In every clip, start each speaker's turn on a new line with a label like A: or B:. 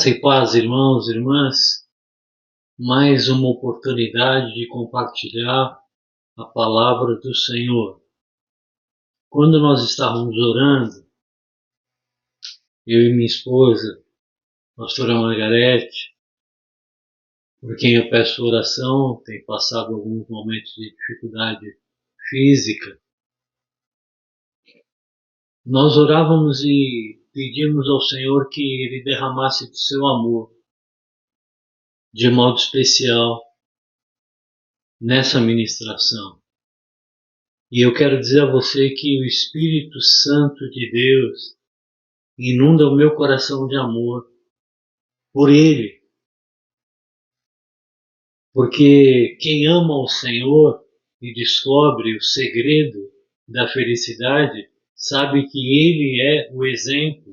A: Graça e paz, irmãos e irmãs, mais uma oportunidade de compartilhar a palavra do Senhor. Quando nós estávamos orando, eu e minha esposa, pastora Margarete, por quem eu peço oração, tem passado alguns momentos de dificuldade física, nós orávamos e pedimos ao Senhor que Ele derramasse do seu amor, de modo especial, nessa ministração. E eu quero dizer a você que o Espírito Santo de Deus inunda o meu coração de amor por Ele. Porque quem ama o Senhor e descobre o segredo da felicidade, sabe que Ele é o exemplo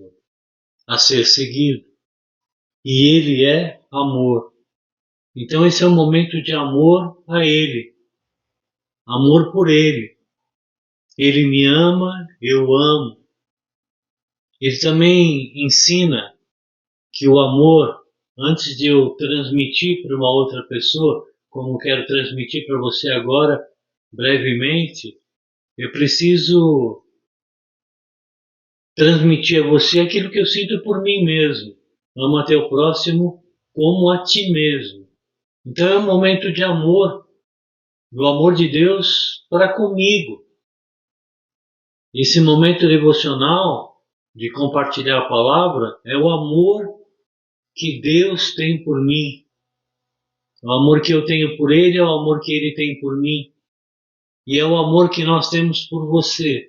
A: a ser seguido. E Ele é amor. Então esse é um momento de amor a Ele. Amor por Ele. Ele me ama, eu amo. Ele também ensina que o amor, antes de eu transmitir para uma outra pessoa, como quero transmitir para você agora, brevemente, eu preciso transmitir a você aquilo que eu sinto por mim mesmo. Ama teu próximo como a ti mesmo. Então é um momento de amor, do amor de Deus para comigo. Esse momento devocional de compartilhar a palavra é o amor que Deus tem por mim. O amor que eu tenho por Ele é o amor que Ele tem por mim. E é o amor que nós temos por você.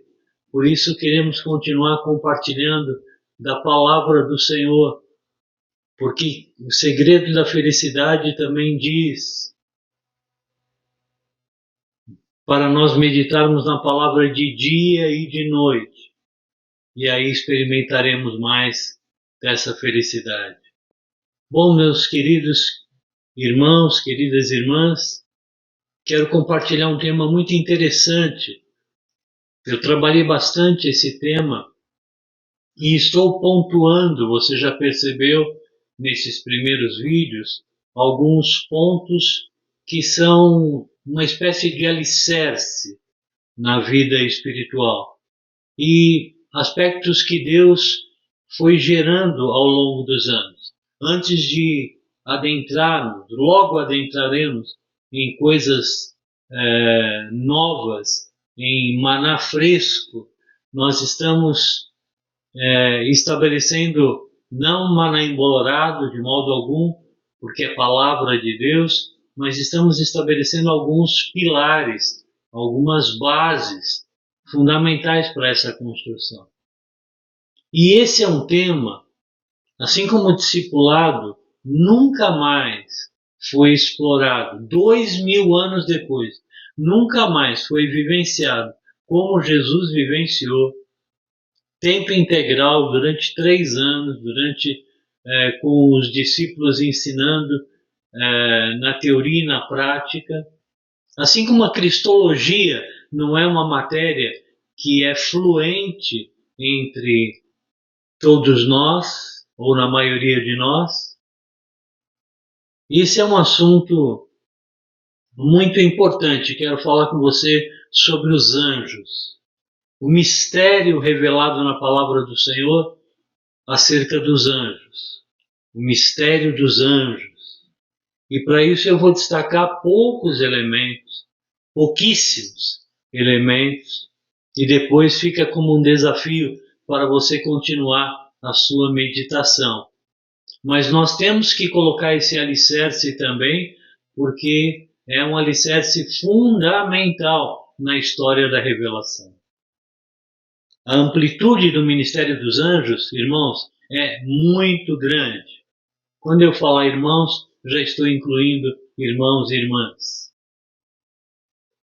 A: Por isso queremos continuar compartilhando da palavra do Senhor. Porque o segredo da felicidade também diz para nós meditarmos na palavra de dia e de noite. E aí experimentaremos mais dessa felicidade. Bom, meus queridos irmãos, queridas irmãs, quero compartilhar um tema muito interessante. Eu trabalhei bastante esse tema e estou pontuando, você já percebeu nesses primeiros vídeos, alguns pontos que são uma espécie de alicerce na vida espiritual e aspectos que Deus foi gerando ao longo dos anos. Antes de adentrarmos, logo adentraremos em coisas novas, em maná fresco. Nós estamos estabelecendo não maná embolorado de modo algum, porque é palavra de Deus, mas estamos estabelecendo alguns pilares, algumas bases fundamentais para essa construção. E esse é um tema, assim como o discipulado, nunca mais foi explorado. 2000 anos depois, nunca mais foi vivenciado como Jesus vivenciou, tempo integral, durante 3 anos, com os discípulos ensinando na teoria e na prática. Assim como a cristologia não é uma matéria que é fluente entre todos nós, ou na maioria de nós, esse é um assunto muito importante. Quero falar com você sobre os anjos. O mistério revelado na palavra do Senhor acerca dos anjos. O mistério dos anjos. E para isso eu vou destacar poucos elementos, pouquíssimos elementos, e depois fica como um desafio para você continuar a sua meditação. Mas nós temos que colocar esse alicerce também, porque é um alicerce fundamental na história da revelação. A amplitude do ministério dos anjos, irmãos, é muito grande. Quando eu falar irmãos, já estou incluindo irmãos e irmãs.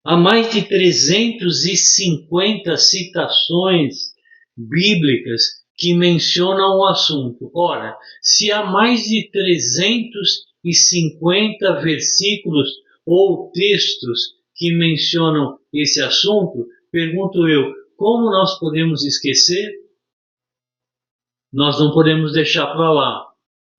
A: Há mais de 350 citações bíblicas que mencionam o assunto. Ora, se há mais de 350 versículos ou textos que mencionam esse assunto, pergunto eu, como nós podemos esquecer? Nós não podemos deixar para lá.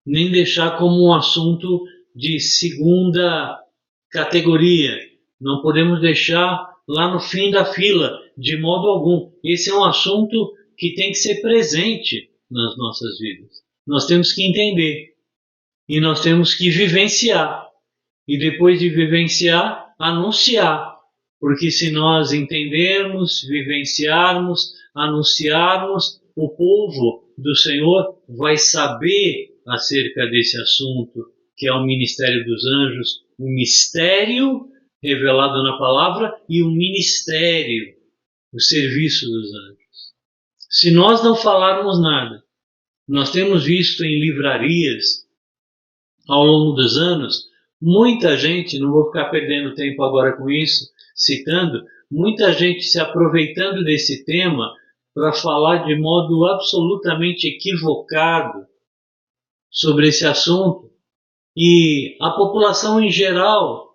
A: nem deixar como um assunto de segunda categoria. Não podemos deixar lá no fim da fila, de modo algum. Esse é um assunto que tem que ser presente nas nossas vidas. Nós temos que entender e nós temos que vivenciar. E depois de vivenciar, anunciar. Porque se nós entendermos, vivenciarmos, anunciarmos, o povo do Senhor vai saber acerca desse assunto, que é o ministério dos anjos, o mistério revelado na palavra e o ministério, o serviço dos anjos. Se nós não falarmos nada, nós temos visto em livrarias, ao longo dos anos, muita gente, não vou ficar perdendo tempo agora com isso, citando, muita gente se aproveitando desse tema para falar de modo absolutamente equivocado sobre esse assunto. E a população em geral,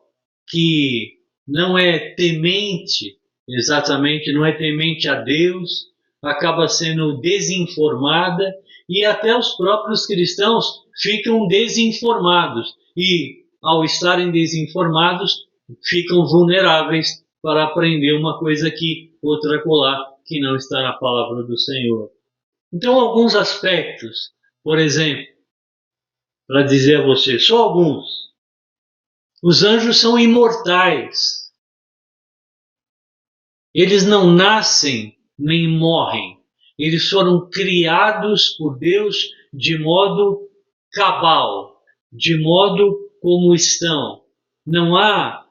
A: que não é temente, exatamente, não é temente a Deus, acaba sendo desinformada e até os próprios cristãos ficam desinformados e, ao estarem desinformados, ficam vulneráveis para aprender uma coisa aqui, outra acolá, que não está na palavra do Senhor. Então, alguns aspectos, por exemplo, para dizer a você, só alguns. Os anjos são imortais. Eles não nascem nem morrem. Eles foram criados por Deus de modo cabal, de modo como estão. Não há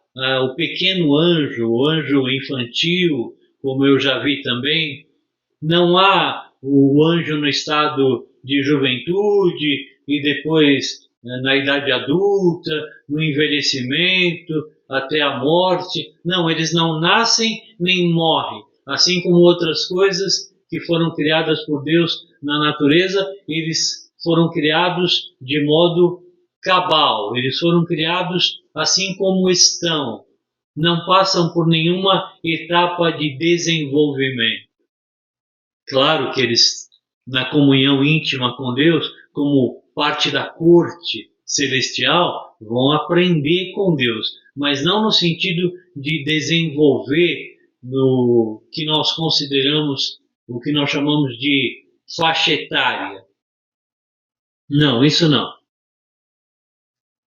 A: o pequeno anjo, o anjo infantil, como eu já vi também. Não há o anjo no estado de juventude e depois na idade adulta, no envelhecimento, até a morte. Não, eles não nascem nem morrem. Assim como outras coisas que foram criadas por Deus na natureza, eles foram criados de modo cabal. Eles foram criados assim como estão. Não passam por nenhuma etapa de desenvolvimento. Claro que eles, na comunhão íntima com Deus, como parte da corte celestial, vão aprender com Deus, mas não no sentido de desenvolver no que nós consideramos, o que nós chamamos de faixa etária. Não, isso não.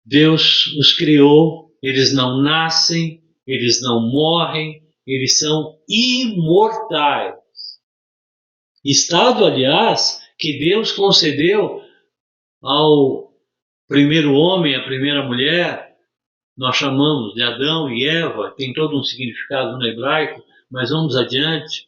A: Deus os criou, eles não nascem, eles não morrem, eles são imortais. Estado, aliás, que Deus concedeu ao primeiro homem, à primeira mulher, nós chamamos de Adão e Eva, tem todo um significado no hebraico, mas vamos adiante.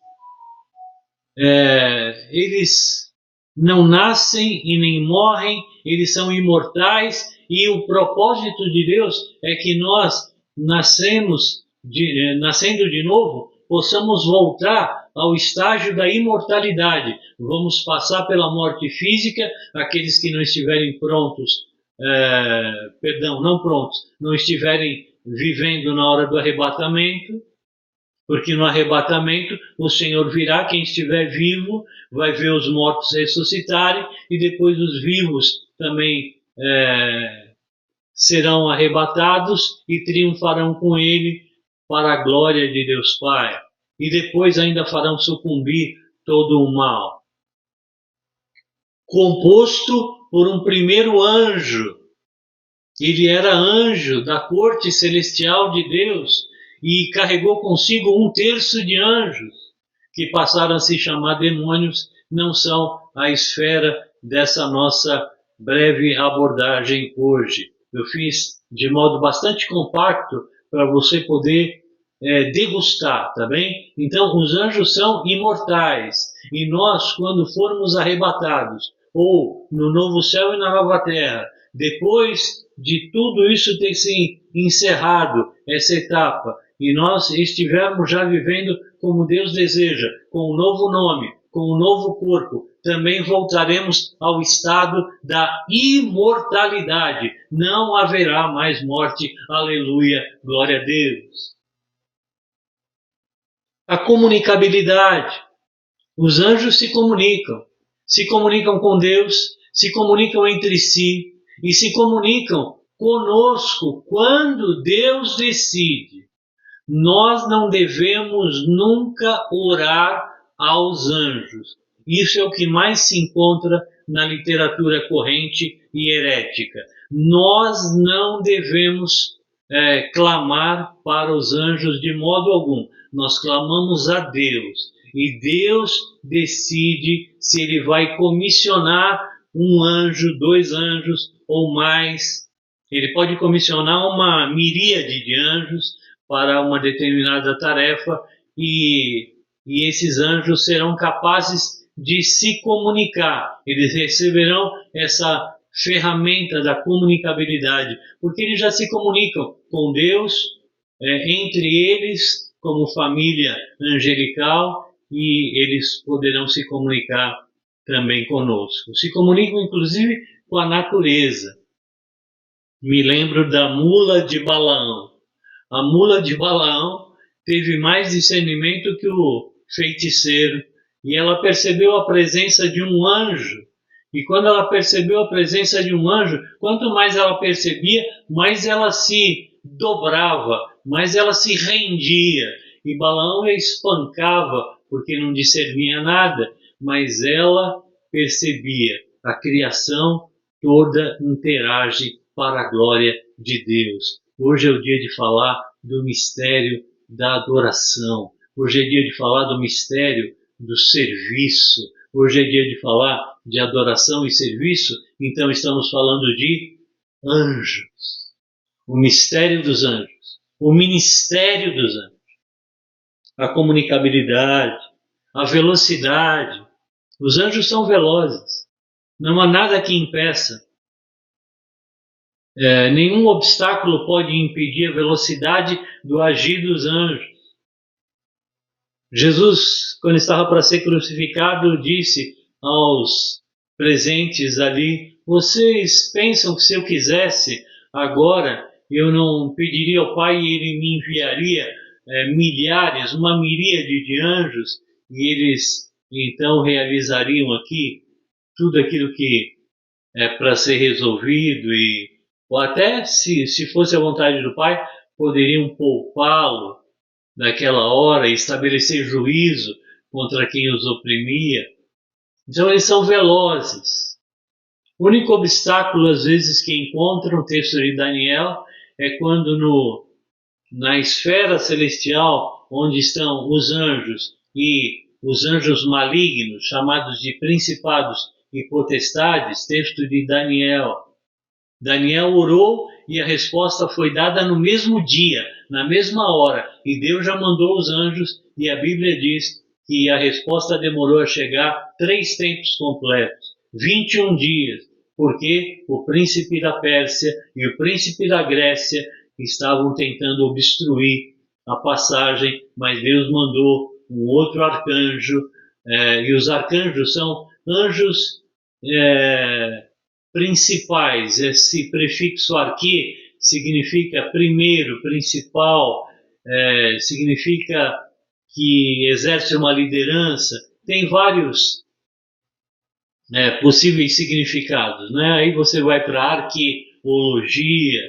A: Eles não nascem e nem morrem, eles são imortais, e o propósito de Deus é que nós, nascendo de novo, possamos voltar ao estágio da imortalidade. Vamos passar pela morte física, aqueles que não estiverem prontos, não estiverem vivendo na hora do arrebatamento, porque no arrebatamento o Senhor virá, quem estiver vivo vai ver os mortos ressuscitarem e depois os vivos também serão arrebatados e triunfarão com ele para a glória de Deus Pai. E depois ainda farão sucumbir todo o mal. Composto por um primeiro anjo. Ele era anjo da corte celestial de Deus e carregou consigo 1/3 de anjos, que passaram a se chamar demônios, não são a esfera dessa nossa breve abordagem hoje. Eu fiz de modo bastante compacto para você poder degustar, tá bem? Então, os anjos são imortais e nós, quando formos arrebatados, ou no novo céu e na nova terra, depois de tudo isso ter se encerrado, essa etapa, e nós estivermos já vivendo como Deus deseja, com um novo nome, com um novo corpo, também voltaremos ao estado da imortalidade. Não haverá mais morte. Aleluia, glória a Deus. A comunicabilidade. Os anjos se comunicam com Deus, se comunicam entre si e se comunicam conosco quando Deus decide. Nós não devemos nunca orar aos anjos. Isso é o que mais se encontra na literatura corrente e herética. Nós não devemos clamar para os anjos de modo algum. Nós clamamos a Deus. E Deus decide se ele vai comissionar um anjo, 2 anjos ou mais. Ele pode comissionar uma miríade de anjos para uma determinada tarefa e esses anjos serão capazes de se comunicar. Eles receberão essa ferramenta da comunicabilidade, porque eles já se comunicam com Deus, entre eles, como família angelical, e eles poderão se comunicar também conosco. Se comunicam, inclusive, com a natureza. Me lembro da mula de Balaão. A mula de Balaão teve mais discernimento que o feiticeiro, e ela percebeu a presença de um anjo. E quando ela percebeu a presença de um anjo, quanto mais ela percebia, mais ela se dobrava, mais ela se rendia. E Balaão a espancava, porque não discernia nada, mas ela percebia. A criação toda interage para a glória de Deus. Hoje é o dia de falar do mistério da adoração. Hoje é dia de falar do mistério do serviço. Hoje é dia de falar de adoração e serviço. Então estamos falando de anjos. O mistério dos anjos. O ministério dos anjos. A comunicabilidade. A velocidade. Os anjos são velozes. Não há nada que impeça. Nenhum obstáculo pode impedir a velocidade do agir dos anjos. Jesus, quando estava para ser crucificado, disse aos presentes ali: vocês pensam que se eu quisesse agora, eu não pediria ao Pai e Ele me enviaria milhares, uma miríade de anjos, e eles então realizariam aqui tudo aquilo que é para ser resolvido, ou até, se fosse a vontade do Pai, poderiam poupá-lo naquela hora e estabelecer juízo contra quem os oprimia. Então eles são velozes. O único obstáculo, às vezes, que encontram, o texto de Daniel, é quando na esfera celestial, onde estão os anjos e os anjos malignos, chamados de principados e potestades, texto de Daniel. Daniel orou e a resposta foi dada no mesmo dia, na mesma hora, e Deus já mandou os anjos, e a Bíblia diz que a resposta demorou a chegar 3 tempos completos, 21 dias, porque o príncipe da Pérsia e o príncipe da Grécia estavam tentando obstruir a passagem, mas Deus mandou um outro arcanjo, e os arcanjos são anjos principais. Esse prefixo arquê significa primeiro, principal, significa que exerce uma liderança. Tem vários possíveis significados, né? Aí você vai para arqueologia,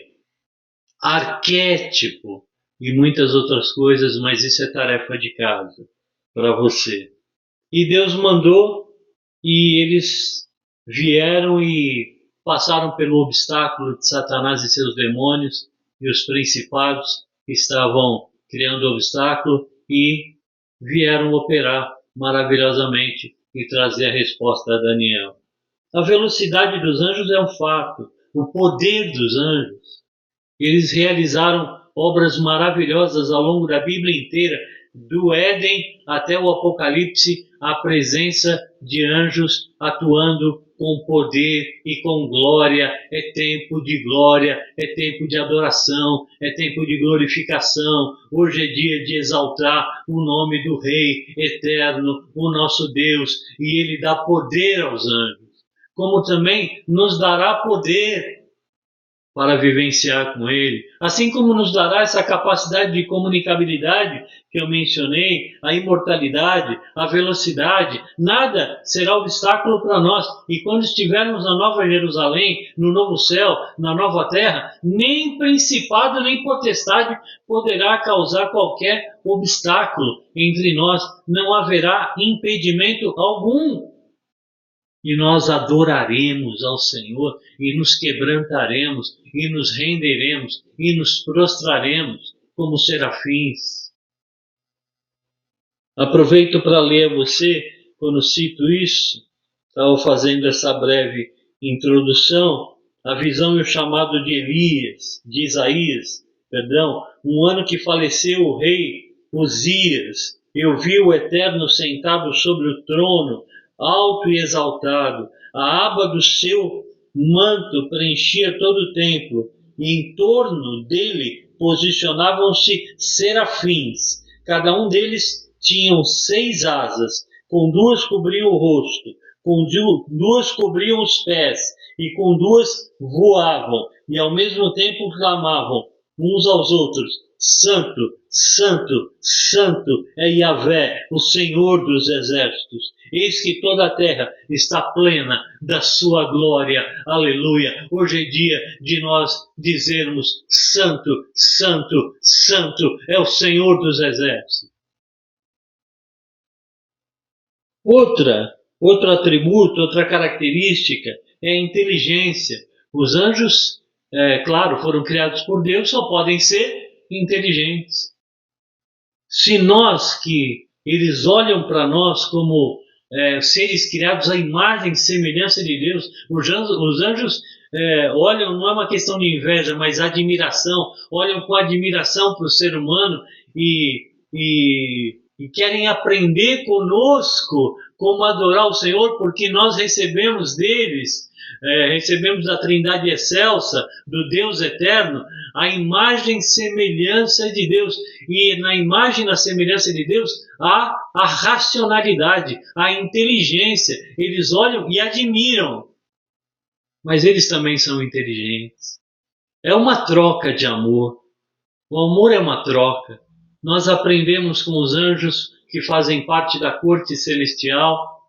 A: arquétipo e muitas outras coisas, mas isso é tarefa de casa para você. E Deus mandou, e eles vieram e passaram pelo obstáculo de Satanás e seus demônios e os principados que estavam criando obstáculo, e vieram operar maravilhosamente e trazer a resposta a Daniel. A velocidade dos anjos é um fato, o poder dos anjos. Eles realizaram obras maravilhosas ao longo da Bíblia inteira, do Éden até o Apocalipse, a presença de anjos atuando com poder e com glória. É tempo de glória, é tempo de adoração, é tempo de glorificação. Hoje é dia de exaltar o nome do Rei eterno, o nosso Deus, e Ele dá poder aos anjos, como também nos dará poder para vivenciar com Ele. Assim como nos dará essa capacidade de comunicabilidade que eu mencionei, a imortalidade, a velocidade, nada será obstáculo para nós. E quando estivermos na Nova Jerusalém, no novo céu, na nova terra, nem principado nem potestade poderá causar qualquer obstáculo entre nós. Não haverá impedimento algum. E nós adoraremos ao Senhor, e nos quebrantaremos, e nos renderemos, e nos prostraremos como serafins. Aproveito para ler a você, quando cito isso, estava fazendo essa breve introdução, a visão e o chamado de Isaías, um ano que faleceu o rei Uzias, eu vi o Eterno sentado sobre o trono, alto e exaltado, a aba do seu manto preenchia todo o templo, e em torno dele posicionavam-se serafins. Cada um deles tinha 6 asas, com 2 cobriam o rosto, com 2 cobriam os pés, e com 2 voavam, e ao mesmo tempo clamavam uns aos outros: Santo, Santo, Santo é Yahvé, o Senhor dos exércitos. Eis que toda a terra está plena da sua glória. Aleluia. Hoje é dia de nós dizermos: Santo, Santo, Santo é o Senhor dos exércitos. Outro atributo, outra característica é a inteligência. Os anjos, claro, foram criados por Deus, só podem ser inteligentes. Se nós, que eles olham para nós como seres criados à imagem e semelhança de Deus, os anjos olham, não é uma questão de inveja, mas admiração, olham com admiração para o ser humano e querem aprender conosco como adorar o Senhor, porque nós recebemos deles, recebemos da Trindade excelsa, do Deus eterno, a imagem e semelhança de Deus. E na imagem e na semelhança de Deus há a racionalidade, a inteligência. Eles olham e admiram, mas eles também são inteligentes. É uma troca de amor. O amor é uma troca. Nós aprendemos com os anjos que fazem parte da corte celestial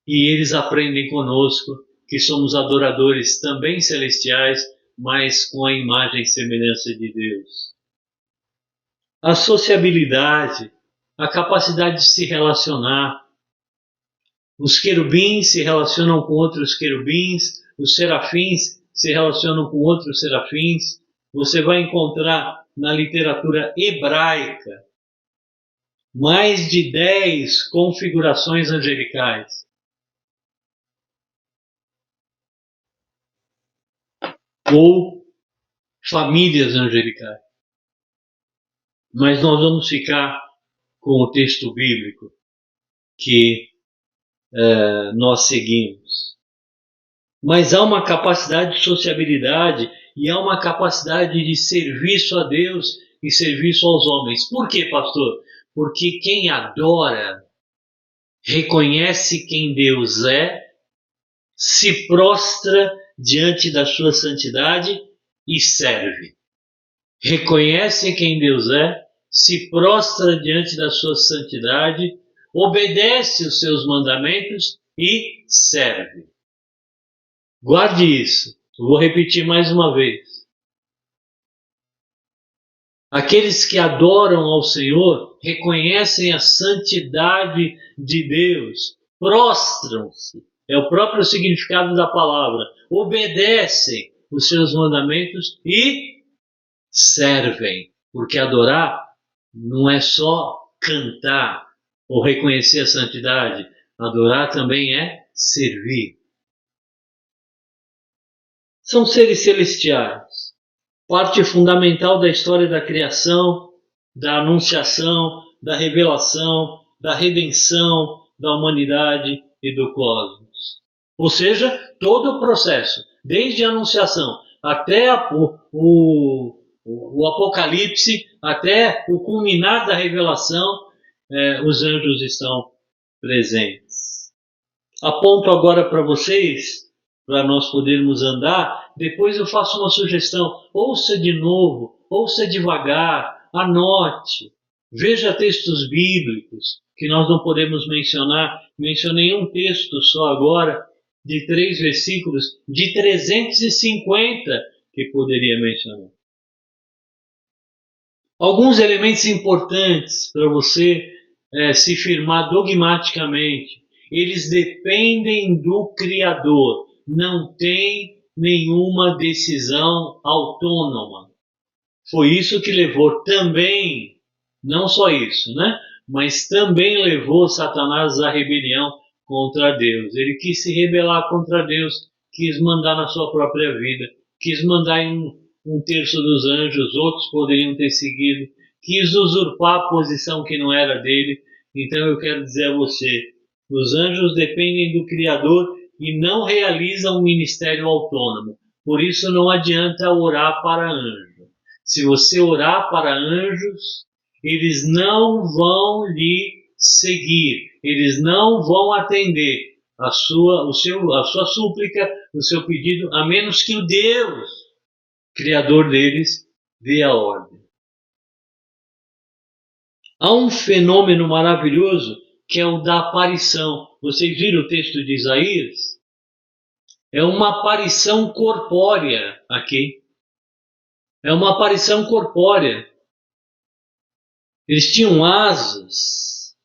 A: e eles aprendem conosco que somos adoradores também celestiais, mas com a imagem e semelhança de Deus. A sociabilidade, a capacidade de se relacionar. Os querubins se relacionam com outros querubins, os serafins se relacionam com outros serafins. Você vai encontrar na literatura hebraica mais de 10 configurações angelicais. Ou famílias angelicais. Mas nós vamos ficar com o texto bíblico que nós seguimos. Mas há uma capacidade de sociabilidade e há uma capacidade de serviço a Deus e serviço aos homens. Por quê, pastor? Porque quem adora reconhece quem Deus é, se prostra diante da sua santidade e serve. Reconhece quem Deus é, se prostra diante da sua santidade, obedece os seus mandamentos e serve. Guarde isso. Eu vou repetir mais uma vez. Aqueles que adoram ao Senhor reconhecem a santidade de Deus, prostram-se, é o próprio significado da palavra, obedecem os seus mandamentos e servem, porque adorar não é só cantar ou reconhecer a santidade, adorar também é servir. São seres celestiais, parte fundamental da história da criação, da anunciação, da revelação, da redenção da humanidade e do cosmos. Ou seja, todo o processo, desde a anunciação até o Apocalipse, até o culminar da revelação, os anjos estão presentes. Aponto agora para vocês para nós podermos andar, depois eu faço uma sugestão. Ouça de novo, ouça devagar, anote, veja textos bíblicos que nós não podemos mencionar. Mencionei um texto só agora, de 3 versículos, de 350 que poderia mencionar. Alguns elementos importantes para você se firmar dogmaticamente. Eles dependem do Criador, não tem nenhuma decisão autônoma. Foi isso que levou também, não só isso, né? Mas também levou Satanás à rebelião contra Deus. Ele quis se rebelar contra Deus, quis mandar na sua própria vida, quis mandar em um terço dos anjos, outros poderiam ter seguido, quis usurpar a posição que não era dele. Então eu quero dizer a você, os anjos dependem do Criador e não realizam um ministério autônomo. Por isso não adianta orar para anjos. Se você orar para anjos, eles não vão lhe seguir, eles não vão atender a sua súplica, o seu pedido, a menos que o Deus, Criador deles, dê a ordem. Há um fenômeno maravilhoso que é o da aparição. Vocês viram o texto de Isaías? É uma aparição corpórea aqui. É uma aparição corpórea. Eles tinham asas.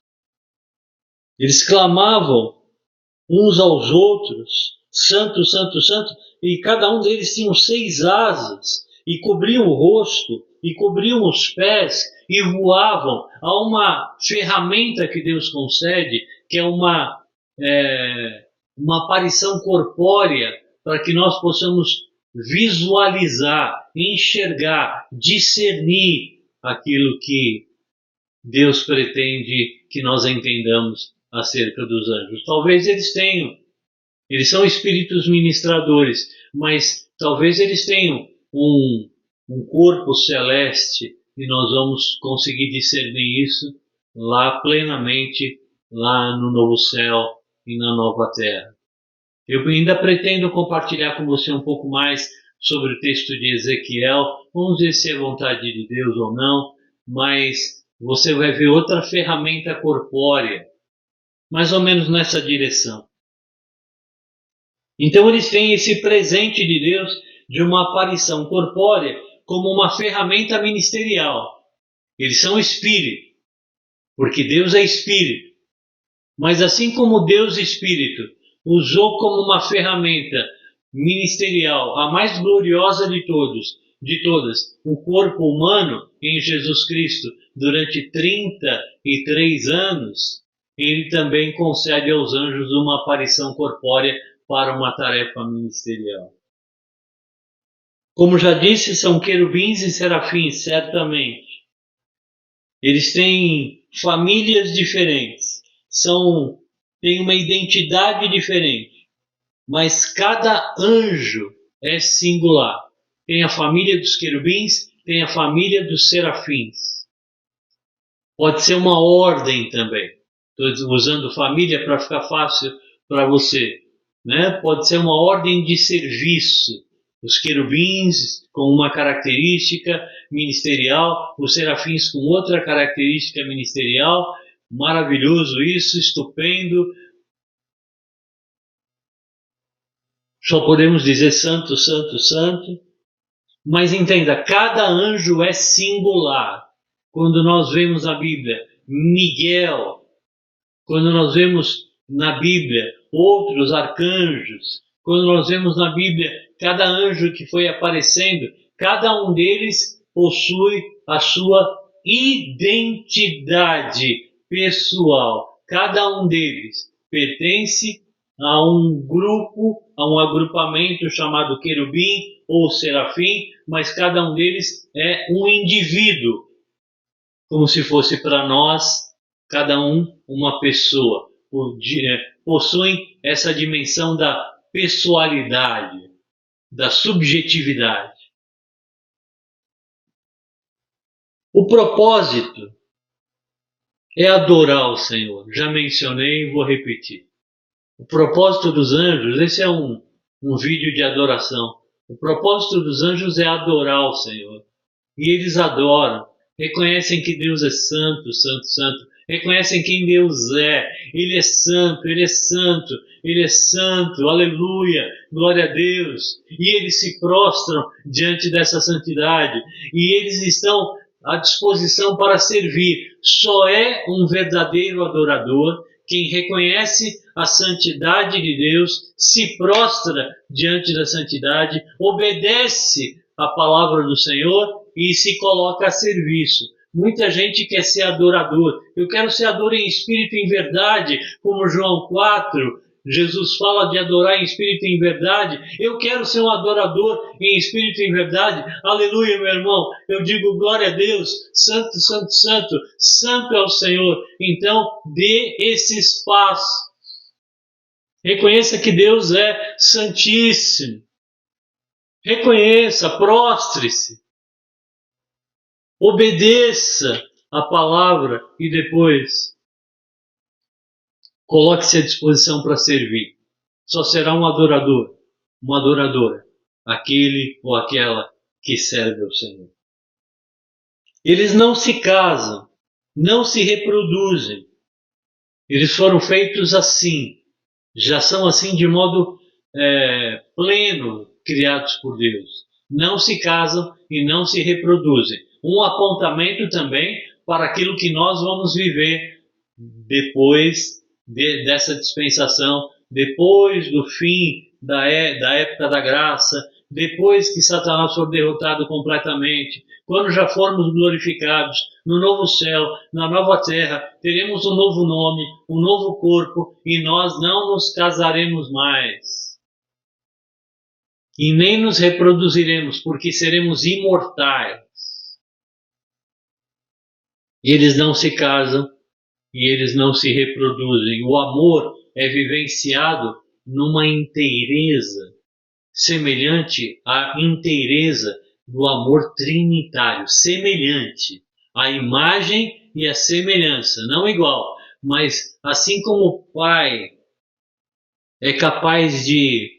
A: Eles clamavam uns aos outros, santo, santo, santo, e cada um deles tinha 6 asas, e cobriam o rosto, e cobriam os pés, e voavam. Há uma ferramenta que Deus concede, que é uma aparição corpórea, para que nós possamos visualizar, enxergar, discernir aquilo que Deus pretende que nós entendamos acerca dos anjos. Talvez eles são espíritos ministradores, mas talvez eles tenham um corpo celeste e nós vamos conseguir discernir isso lá plenamente, lá no novo céu e na nova terra. Eu ainda pretendo compartilhar com você um pouco mais sobre o texto de Ezequiel. Vamos ver se é vontade de Deus ou não, mas você vai ver outra ferramenta corpórea, mais ou menos nessa direção. Então eles têm esse presente de Deus de uma aparição corpórea como uma ferramenta ministerial. Eles são espírito, porque Deus é espírito. Mas assim como Deus Espírito usou como uma ferramenta ministerial a mais gloriosa de todas, o corpo humano em Jesus Cristo durante 33 anos, ele também concede aos anjos uma aparição corpórea para uma tarefa ministerial. Como já disse, são querubins e serafins, certamente. Eles têm famílias diferentes, têm uma identidade diferente, mas cada anjo é singular. Tem a família dos querubins, tem a família dos serafins. Pode ser uma ordem também. Estou usando família para ficar fácil para você, né? Pode ser uma ordem de serviço. Os querubins com uma característica ministerial, os serafins com outra característica ministerial. Maravilhoso isso, estupendo. Só podemos dizer santo, santo, santo. Mas entenda, cada anjo é singular. Quando nós vemos na Bíblia Miguel, quando nós vemos na Bíblia outros arcanjos, quando nós vemos na Bíblia cada anjo que foi aparecendo, cada um deles possui a sua identidade pessoal. Cada um deles pertence a um grupo, a um agrupamento chamado querubim ou serafim, mas cada um deles é um indivíduo, como se fosse para nós, cada um uma pessoa. Possuem essa dimensão da pessoalidade, da subjetividade. O propósito é adorar o Senhor. Já mencionei e vou repetir. O propósito dos anjos, esse é um um vídeo de adoração. O propósito dos anjos é adorar o Senhor. E eles adoram, reconhecem que Deus é santo, santo, santo. Reconhecem quem Deus é. Ele é santo, Ele é santo, Ele é santo, aleluia, glória a Deus. E eles se prostram diante dessa santidade. E eles estão à disposição para servir. Só é um verdadeiro adorador quem reconhece a santidade de Deus, se prostra diante da santidade, obedece a palavra do Senhor e se coloca a serviço. Muita gente quer ser adorador. Eu quero ser adorador em espírito e em verdade, como João 4. Jesus fala de adorar em espírito e em verdade. Eu quero ser um adorador em espírito e em verdade. Aleluia, meu irmão. Eu digo glória a Deus. Santo, santo, santo. Santo é o Senhor. Então, dê esse espaço. Reconheça que Deus é santíssimo. Reconheça, prostre-se. Obedeça a palavra e depois coloque-se à disposição para servir. Só será um adorador, uma adoradora, aquele ou aquela que serve ao Senhor. Eles não se casam, não se reproduzem. Eles foram feitos assim, já são assim de modo pleno, criados por Deus. Não se casam e não se reproduzem. Um apontamento também para aquilo que nós vamos viver depois dessa dispensação, depois do fim da época da graça, depois que Satanás for derrotado completamente, quando já formos glorificados no novo céu, na nova terra, teremos um novo nome, um novo corpo e nós não nos casaremos mais. E nem nos reproduziremos, porque seremos imortais. Eles não se casam e eles não se reproduzem. O amor é vivenciado numa inteireza semelhante à inteireza do amor trinitário. Semelhante. A imagem e a semelhança. Não igual, mas assim como o Pai é capaz de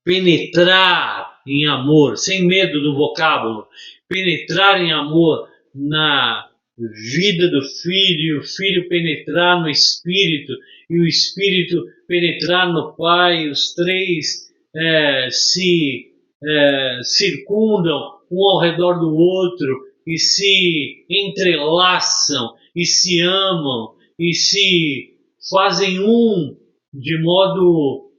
A: penetrar em amor, sem medo do vocábulo, penetrar em amor na vida do Filho, e o Filho penetrar no Espírito, e o Espírito penetrar no Pai, os três se circundam um ao redor do outro, e se entrelaçam, e se amam, e se fazem um, de modo,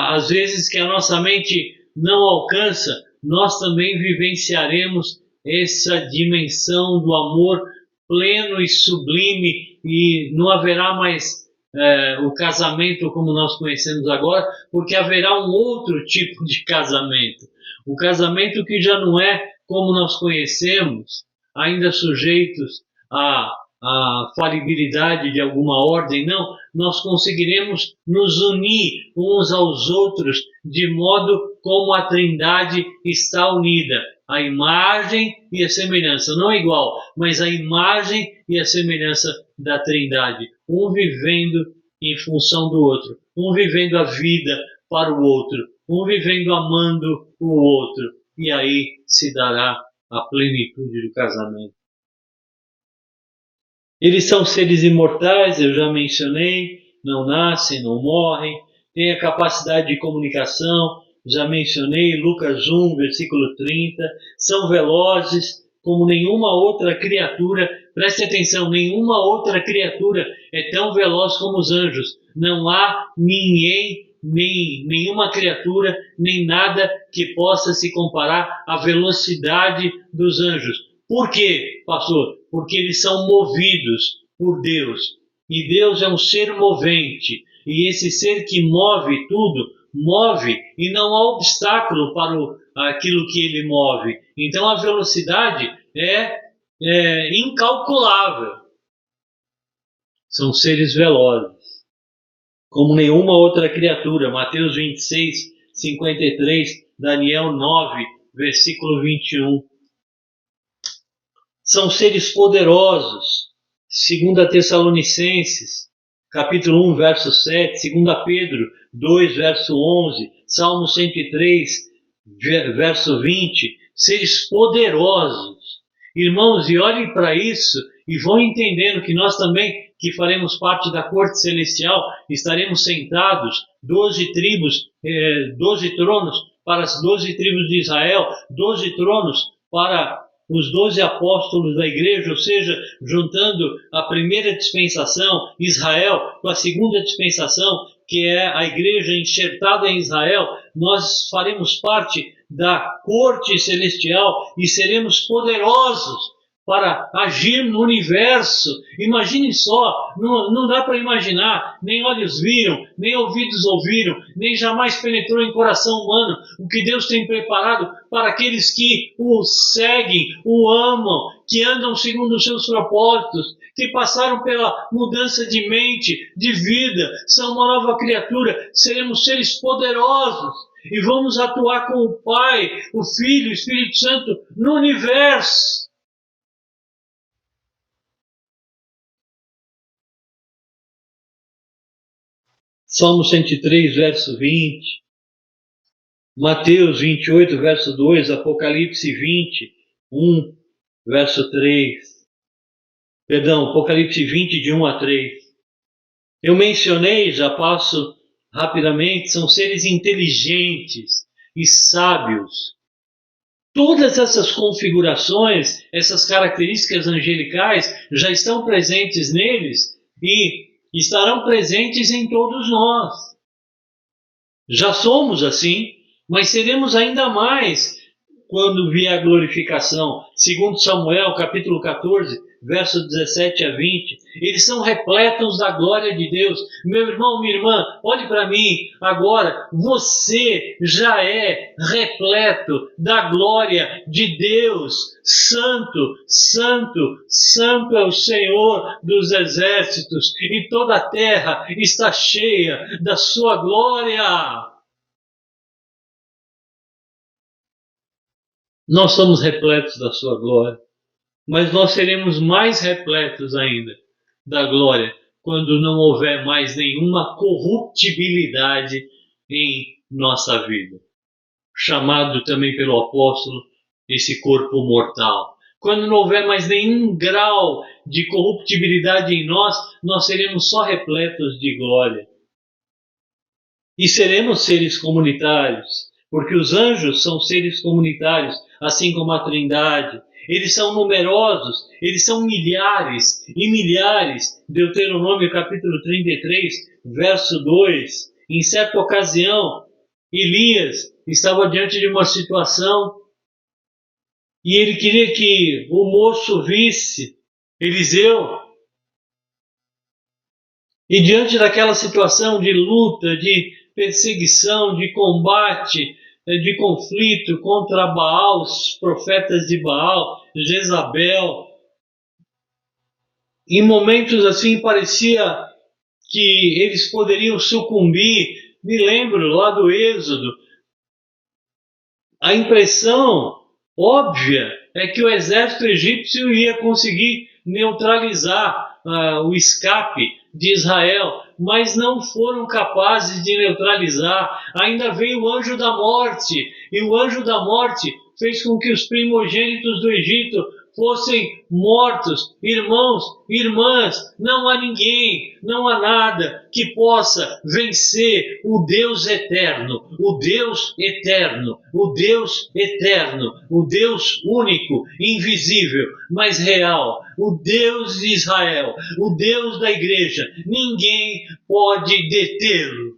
A: às vezes, que a nossa mente não alcança, nós também vivenciaremos essa dimensão do amor pleno e sublime, e não haverá mais o casamento como nós conhecemos agora, porque haverá um outro tipo de casamento. O casamento que já não é como nós conhecemos, ainda sujeitos à falibilidade de alguma ordem, não, nós conseguiremos nos unir uns aos outros de modo como a Trindade está unida. A imagem e a semelhança, não igual, mas a imagem e a semelhança da Trindade. Um vivendo em função do outro, um vivendo a vida para o outro, um vivendo amando o outro. E aí se dará a plenitude do casamento. Eles são seres imortais, eu já mencionei, não nascem, não morrem, têm a capacidade de comunicação, já mencionei, Lucas 1, versículo 30, são velozes como nenhuma outra criatura. Preste atenção, nenhuma outra criatura é tão veloz como os anjos. Não há ninguém, nenhuma criatura, nem nada que possa se comparar à velocidade dos anjos. Por quê, pastor? Porque eles são movidos por Deus. E Deus é um ser movente. E esse ser que move tudo, move e não há obstáculo para aquilo que ele move. Então a velocidade é incalculável. São seres velozes, como nenhuma outra criatura. Mateus 26, 53, Daniel 9, versículo 21. São seres poderosos, 2 Tessalonicenses, capítulo 1, verso 7, 2 Pedro 2, verso 11, Salmo 103, verso 20, seres poderosos. Irmãos, e olhem para isso e vão entendendo que nós também, que faremos parte da corte celestial, estaremos sentados, 12 tribos, 12 tronos para as 12 tribos de Israel, 12 tronos para os 12 apóstolos da igreja, ou seja, juntando a primeira dispensação, Israel, com a segunda dispensação, que é a igreja enxertada em Israel, nós faremos parte da corte celestial e seremos poderosos para agir no universo. Imagine só, não dá para imaginar, nem olhos viram, nem ouvidos ouviram, nem jamais penetrou em coração humano o que Deus tem preparado para aqueles que o seguem, o amam, que andam segundo os seus propósitos, que passaram pela mudança de mente, de vida, são uma nova criatura, seremos seres poderosos e vamos atuar com o Pai, o Filho, o Espírito Santo no universo. Salmo 103, verso 20, Mateus 28, verso 2, Apocalipse 20, 1, verso 3. Perdão, Apocalipse 20, de 1 a 3. Eu mencionei, já passo rapidamente, são seres inteligentes e sábios. Todas essas configurações, essas características angelicais já estão presentes neles e estarão presentes em todos nós. Já somos assim, mas seremos ainda mais quando vier a glorificação. Segundo Samuel, capítulo 14, verso 17 a 20, eles são repletos da glória de Deus. Meu irmão, minha irmã, olhe para mim agora, você já é repleto da glória de Deus. Santo, santo, santo é o Senhor dos exércitos, e toda a terra está cheia da sua glória. Nós somos repletos da sua glória, mas nós seremos mais repletos ainda da glória quando não houver mais nenhuma corruptibilidade em nossa vida. Chamado também pelo apóstolo esse corpo mortal. Quando não houver mais nenhum grau de corruptibilidade em nós, nós seremos só repletos de glória. E seremos seres comunitários, porque os anjos são seres comunitários, assim como a Trindade. Eles são numerosos, eles são milhares e milhares. Deuteronômio capítulo 33, verso 2. Em certa ocasião, Elias estava diante de uma situação e ele queria que o moço visse Eliseu. E diante daquela situação de luta, de perseguição, de combate, de conflito contra Baal, os profetas de Baal, Jezabel. Em momentos assim parecia que eles poderiam sucumbir. Me lembro lá do Êxodo. A impressão óbvia é que o exército egípcio ia conseguir neutralizar o escape de Israel, mas não foram capazes de neutralizar. Ainda veio o anjo da morte, e o anjo da morte fez com que os primogênitos do Egito fossem mortos. Irmãos, irmãs, não há ninguém, não há nada que possa vencer o Deus eterno, o Deus eterno, o Deus eterno, o Deus único, invisível, mas real, o Deus de Israel, o Deus da igreja. Ninguém pode detê-lo.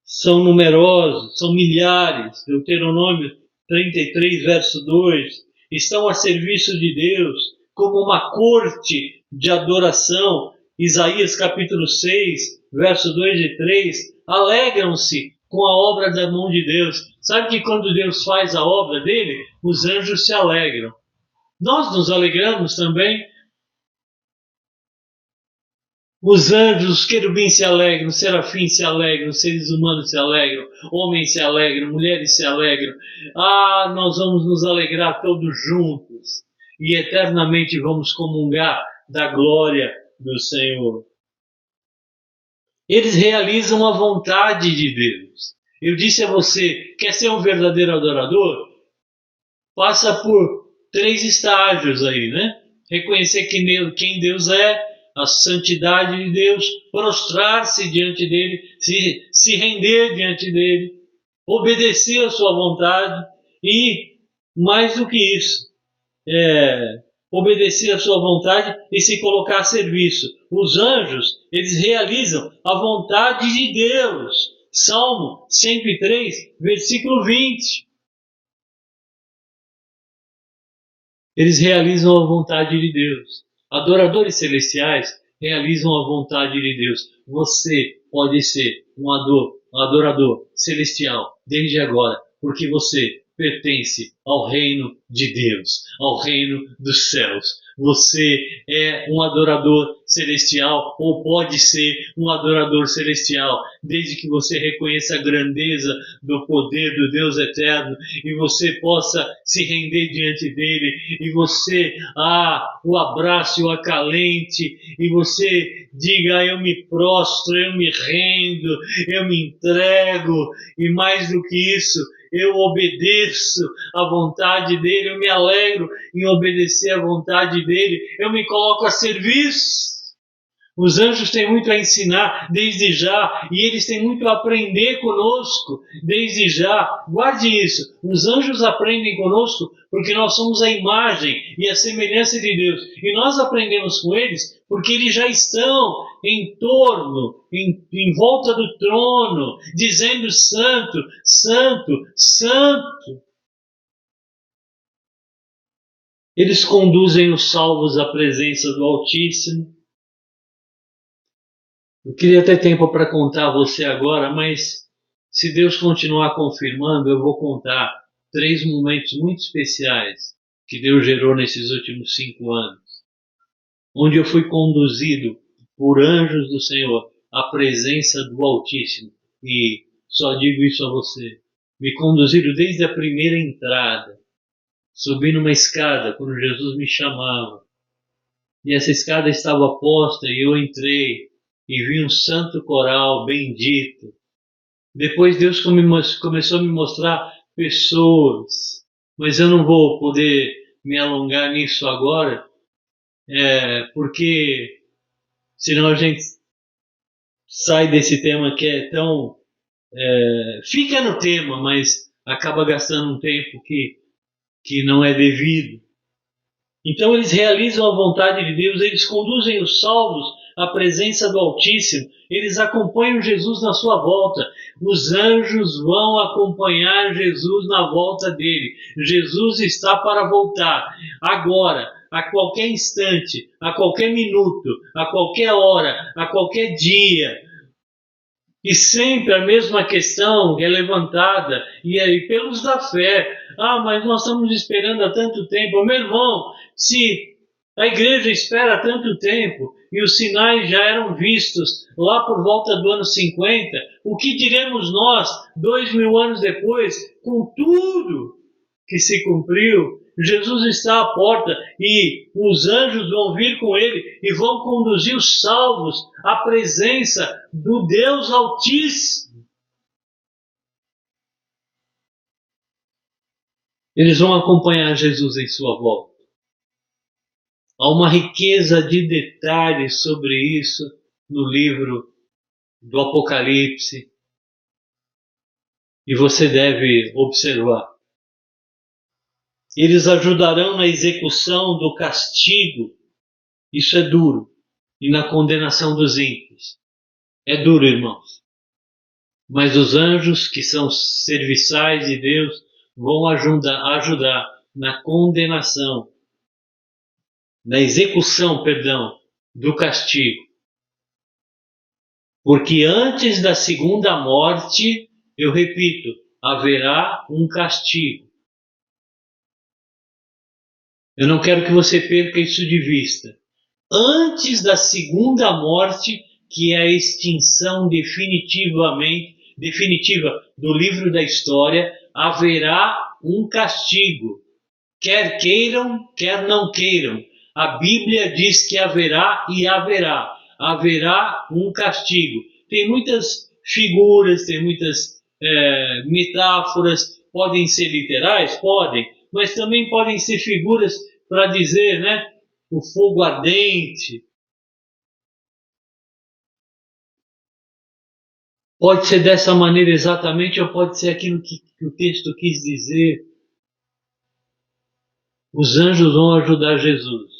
A: São numerosos, são milhares. Deuteronômio 33, verso 2, estão a serviço de Deus como uma corte de adoração. Isaías capítulo 6, verso 2 e 3, alegram-se com a obra da mão de Deus. Sabe que quando Deus faz a obra dele, os anjos se alegram. Nós nos alegramos também. Os anjos, os querubins se alegram, os serafins se alegram, os seres humanos se alegram, homens se alegram, mulheres se alegram. Nós vamos nos alegrar todos juntos e eternamente vamos comungar da glória do Senhor. Eles realizam a vontade de Deus. Eu disse a você, quer ser um verdadeiro adorador? Passa por 3 estágios aí, né? Reconhecer quem Deus é, a santidade de Deus, prostrar-se diante dele, se render diante dele, obedecer a sua vontade e, mais do que isso, obedecer a sua vontade e se colocar a serviço. Os anjos, eles realizam a vontade de Deus. Salmo 103, versículo 20. Eles realizam a vontade de Deus. Adoradores celestiais realizam a vontade de Deus. Você pode ser um adorador celestial desde agora, porque você pertence ao reino de Deus, ao reino dos céus. Você é um adorador celestial, ou pode ser um adorador celestial, desde que você reconheça a grandeza do poder do Deus eterno e você possa se render diante dele, e você o abrace, o acalente, e você diga: eu me prostro, eu me rendo, eu me entrego, e mais do que isso, eu obedeço à vontade dele, eu me alegro em obedecer à vontade dele, eu me coloco a serviço. Os anjos têm muito a ensinar desde já, e eles têm muito a aprender conosco desde já. Guarde isso, os anjos aprendem conosco porque nós somos a imagem e a semelhança de Deus. E nós aprendemos com eles porque eles já estão em torno, em volta do trono, dizendo: santo, santo, santo. Eles conduzem os salvos à presença do Altíssimo. Eu queria ter tempo para contar a você agora, mas se Deus continuar confirmando, eu vou contar 3 momentos muito especiais que Deus gerou nesses últimos 5 anos, onde eu fui conduzido por anjos do Senhor à presença do Altíssimo. E só digo isso a você: me conduziram desde a primeira entrada, subi numa escada quando Jesus me chamava, e essa escada estava posta e eu entrei e vi um santo coral bendito. Depois Deus começou a me mostrar pessoas, mas eu não vou poder me alongar nisso agora, porque senão a gente sai desse tema que é tão... fica no tema, mas acaba gastando um tempo que não é devido. Então eles realizam a vontade de Deus, eles conduzem os salvos à presença do Altíssimo, eles acompanham Jesus na sua volta. Os anjos vão acompanhar Jesus na volta dele. Jesus está para voltar agora, a qualquer instante, a qualquer minuto, a qualquer hora, a qualquer dia. E sempre a mesma questão é levantada, e aí pelos da fé: mas nós estamos esperando há tanto tempo. Meu irmão, se a igreja espera há tanto tempo e os sinais já eram vistos lá por volta do ano 50, o que diremos nós, 2000 anos depois, com tudo que se cumpriu? Jesus está à porta e os anjos vão vir com ele e vão conduzir os salvos à presença do Deus Altíssimo. Eles vão acompanhar Jesus em sua volta. Há uma riqueza de detalhes sobre isso no livro do Apocalipse, e você deve observar. Eles ajudarão na execução do castigo, isso é duro, e na condenação dos ímpios. É duro, irmãos. Mas os anjos, que são serviçais de Deus, vão ajudar na condenação, na execução, do castigo. Porque antes da segunda morte, eu repito, haverá um castigo. Eu não quero que você perca isso de vista. Antes da segunda morte, que é a extinção definitiva do livro da história, haverá um castigo. Quer queiram, quer não queiram, A Bíblia diz que haverá e haverá. Haverá um castigo. Tem muitas figuras, tem muitas metáforas, podem ser literais? Podem, mas também podem ser figuras para dizer, né? O fogo ardente. Pode ser dessa maneira exatamente, ou pode ser aquilo que o texto quis dizer. Os anjos vão ajudar Jesus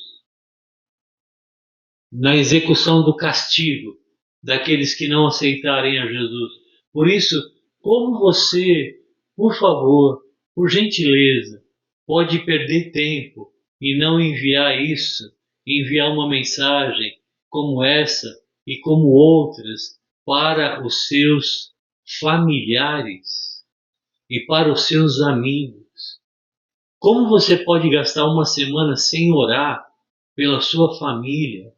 A: na execução do castigo daqueles que não aceitarem a Jesus. Por isso, como você, por favor, por gentileza, pode perder tempo e não enviar isso, enviar uma mensagem como essa e como outras para os seus familiares e para os seus amigos? Como você pode gastar uma semana sem orar pela sua família,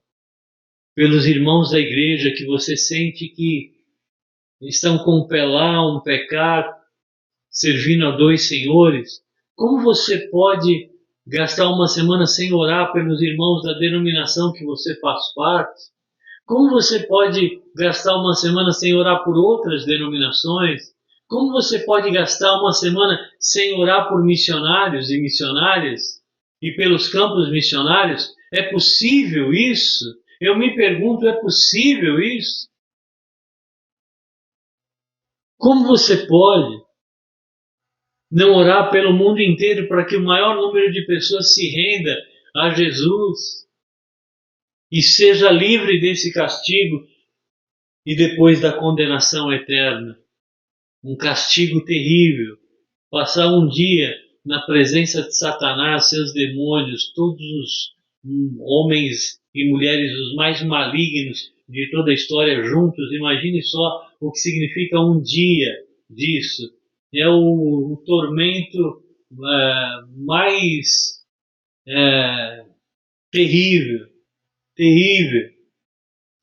A: pelos irmãos da igreja que você sente que estão com um pecar, servindo a dois senhores? Como você pode gastar uma semana sem orar pelos irmãos da denominação que você faz parte? Como você pode gastar uma semana sem orar por outras denominações? Como você pode gastar uma semana sem orar por missionários e missionárias e pelos campos missionários? É possível isso? Eu me pergunto, é possível isso? Como você pode não orar pelo mundo inteiro para que o maior número de pessoas se renda a Jesus e seja livre desse castigo e depois da condenação eterna? Um castigo terrível, passar um dia na presença de Satanás, seus demônios, todos os homens e mulheres os mais malignos de toda a história juntos. Imagine só o que significa um dia disso. É o tormento mais terrível, terrível.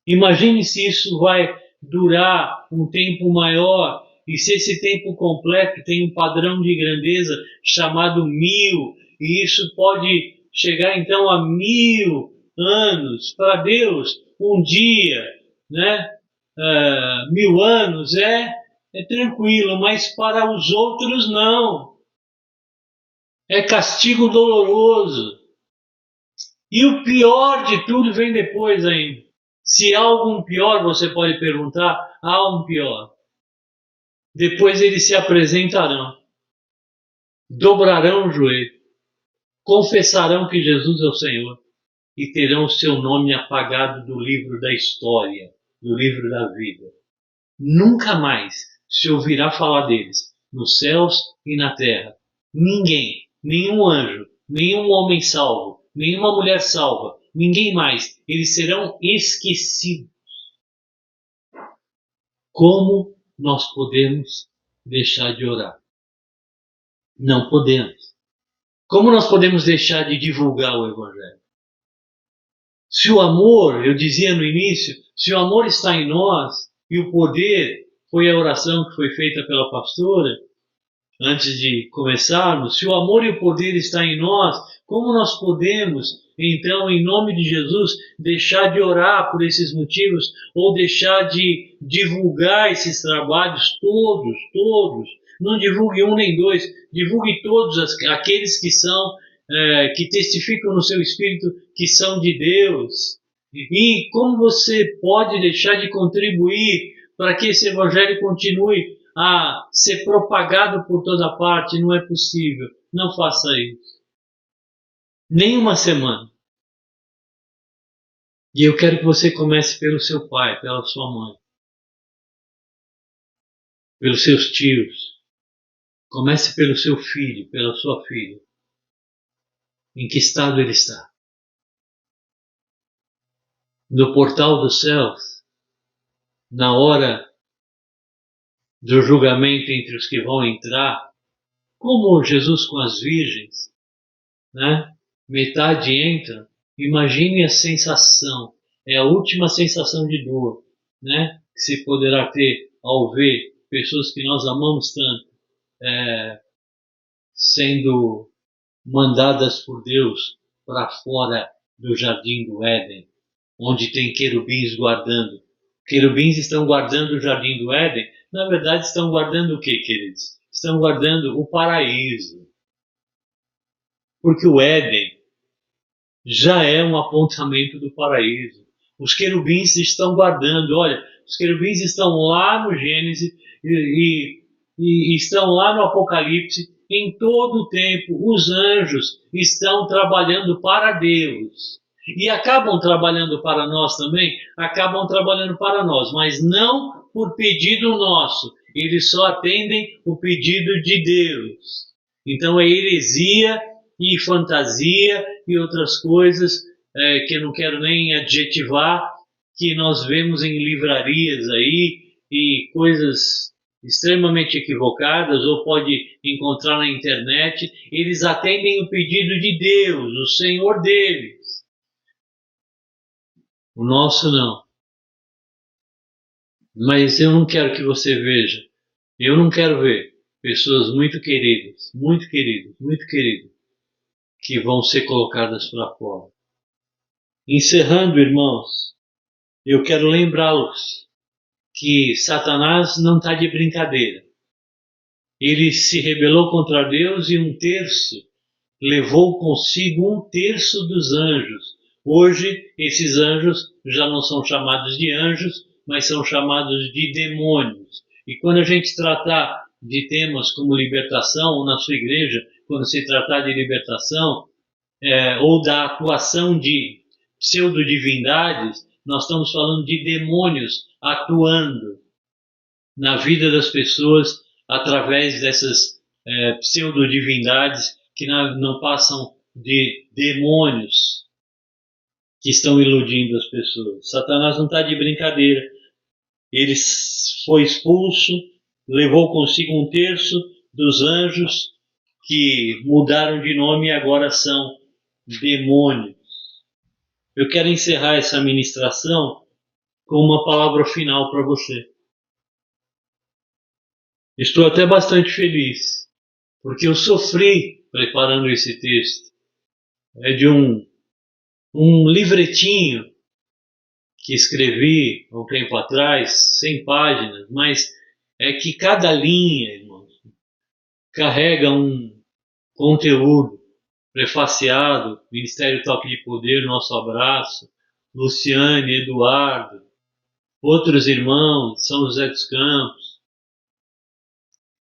A: Imagine se isso vai durar um tempo maior, e se esse tempo completo tem um padrão de grandeza chamado 1000, e isso pode chegar então a 1000 anos. Para Deus, um dia, né? 1000 anos é tranquilo, mas para os outros não. É castigo doloroso. E o pior de tudo vem depois ainda. Se há algum pior, você pode perguntar, há um pior. Depois eles se apresentarão, dobrarão o joelho, confessarão que Jesus é o Senhor e terão o seu nome apagado do livro da história, do livro da vida. Nunca mais se ouvirá falar deles, nos céus e na terra. Ninguém, nenhum anjo, nenhum homem salvo, nenhuma mulher salva, ninguém mais, eles serão esquecidos. Como nós podemos deixar de orar? Não podemos. Como nós podemos deixar de divulgar o Evangelho? Se o amor, eu dizia no início, se o amor está em nós e o poder, foi a oração que foi feita pela pastora antes de começarmos, se o amor e o poder está em nós, como nós podemos, então, em nome de Jesus, deixar de orar por esses motivos ou deixar de divulgar esses trabalhos todos? Não divulgue um nem dois, divulgue todos aqueles que são, que testificam no seu espírito que são de Deus. E como você pode deixar de contribuir para que esse evangelho continue a ser propagado por toda parte? Não é possível. Não faça isso. Nem uma semana. E eu quero que você comece pelo seu pai, pela sua mãe, pelos seus tios. Comece pelo seu filho, pela sua filha. Em que estado ele está? No portal dos céus, na hora do julgamento entre os que vão entrar, como Jesus com as virgens, né? Metade entra. Imagine a sensação, é a última sensação de dor, né? Que se poderá ter ao ver pessoas que nós amamos tanto sendo mandadas por Deus para fora do jardim do Éden, onde tem querubins guardando. Querubins estão guardando o jardim do Éden. Na verdade, estão guardando o que, queridos? Estão guardando o paraíso. Porque o Éden já é um apontamento do paraíso. Os querubins estão guardando. Olha, os querubins estão lá no Gênesis e estão lá no Apocalipse. Em todo o tempo, os anjos estão trabalhando para Deus. E acabam trabalhando para nós também? Acabam trabalhando para nós, mas não por pedido nosso. Eles só atendem o pedido de Deus. Então é heresia e fantasia e outras coisas que eu não quero nem adjetivar, que nós vemos em livrarias aí e coisas extremamente equivocadas, ou pode encontrar na internet. Eles atendem o pedido de Deus, o Senhor deles. O nosso não. Mas eu não quero que você veja, eu não quero ver pessoas muito queridas, muito queridas, muito queridas, que vão ser colocadas para fora. Encerrando, irmãos, eu quero lembrá-los que Satanás não está de brincadeira. Ele se rebelou contra Deus e levou consigo 1/3 dos anjos. Hoje, esses anjos já não são chamados de anjos, mas são chamados de demônios. E quando a gente tratar de temas como libertação, ou na sua igreja, quando se tratar de libertação, ou da atuação de pseudodivindades, nós estamos falando de demônios atuando na vida das pessoas através dessas pseudodivindades que não passam de demônios que estão iludindo as pessoas. Satanás não está de brincadeira. Ele foi expulso, levou consigo 1/3 dos anjos que mudaram de nome e agora são demônios. Eu quero encerrar essa ministração com uma palavra final para você. Estou até bastante feliz, porque eu sofri preparando esse texto. É de um livretinho que escrevi há um tempo atrás, 100 páginas, mas é que cada linha, irmãos, carrega um conteúdo prefaciado. Ministério Toque de Poder, nosso abraço. Luciane, Eduardo, outros irmãos, São José dos Campos.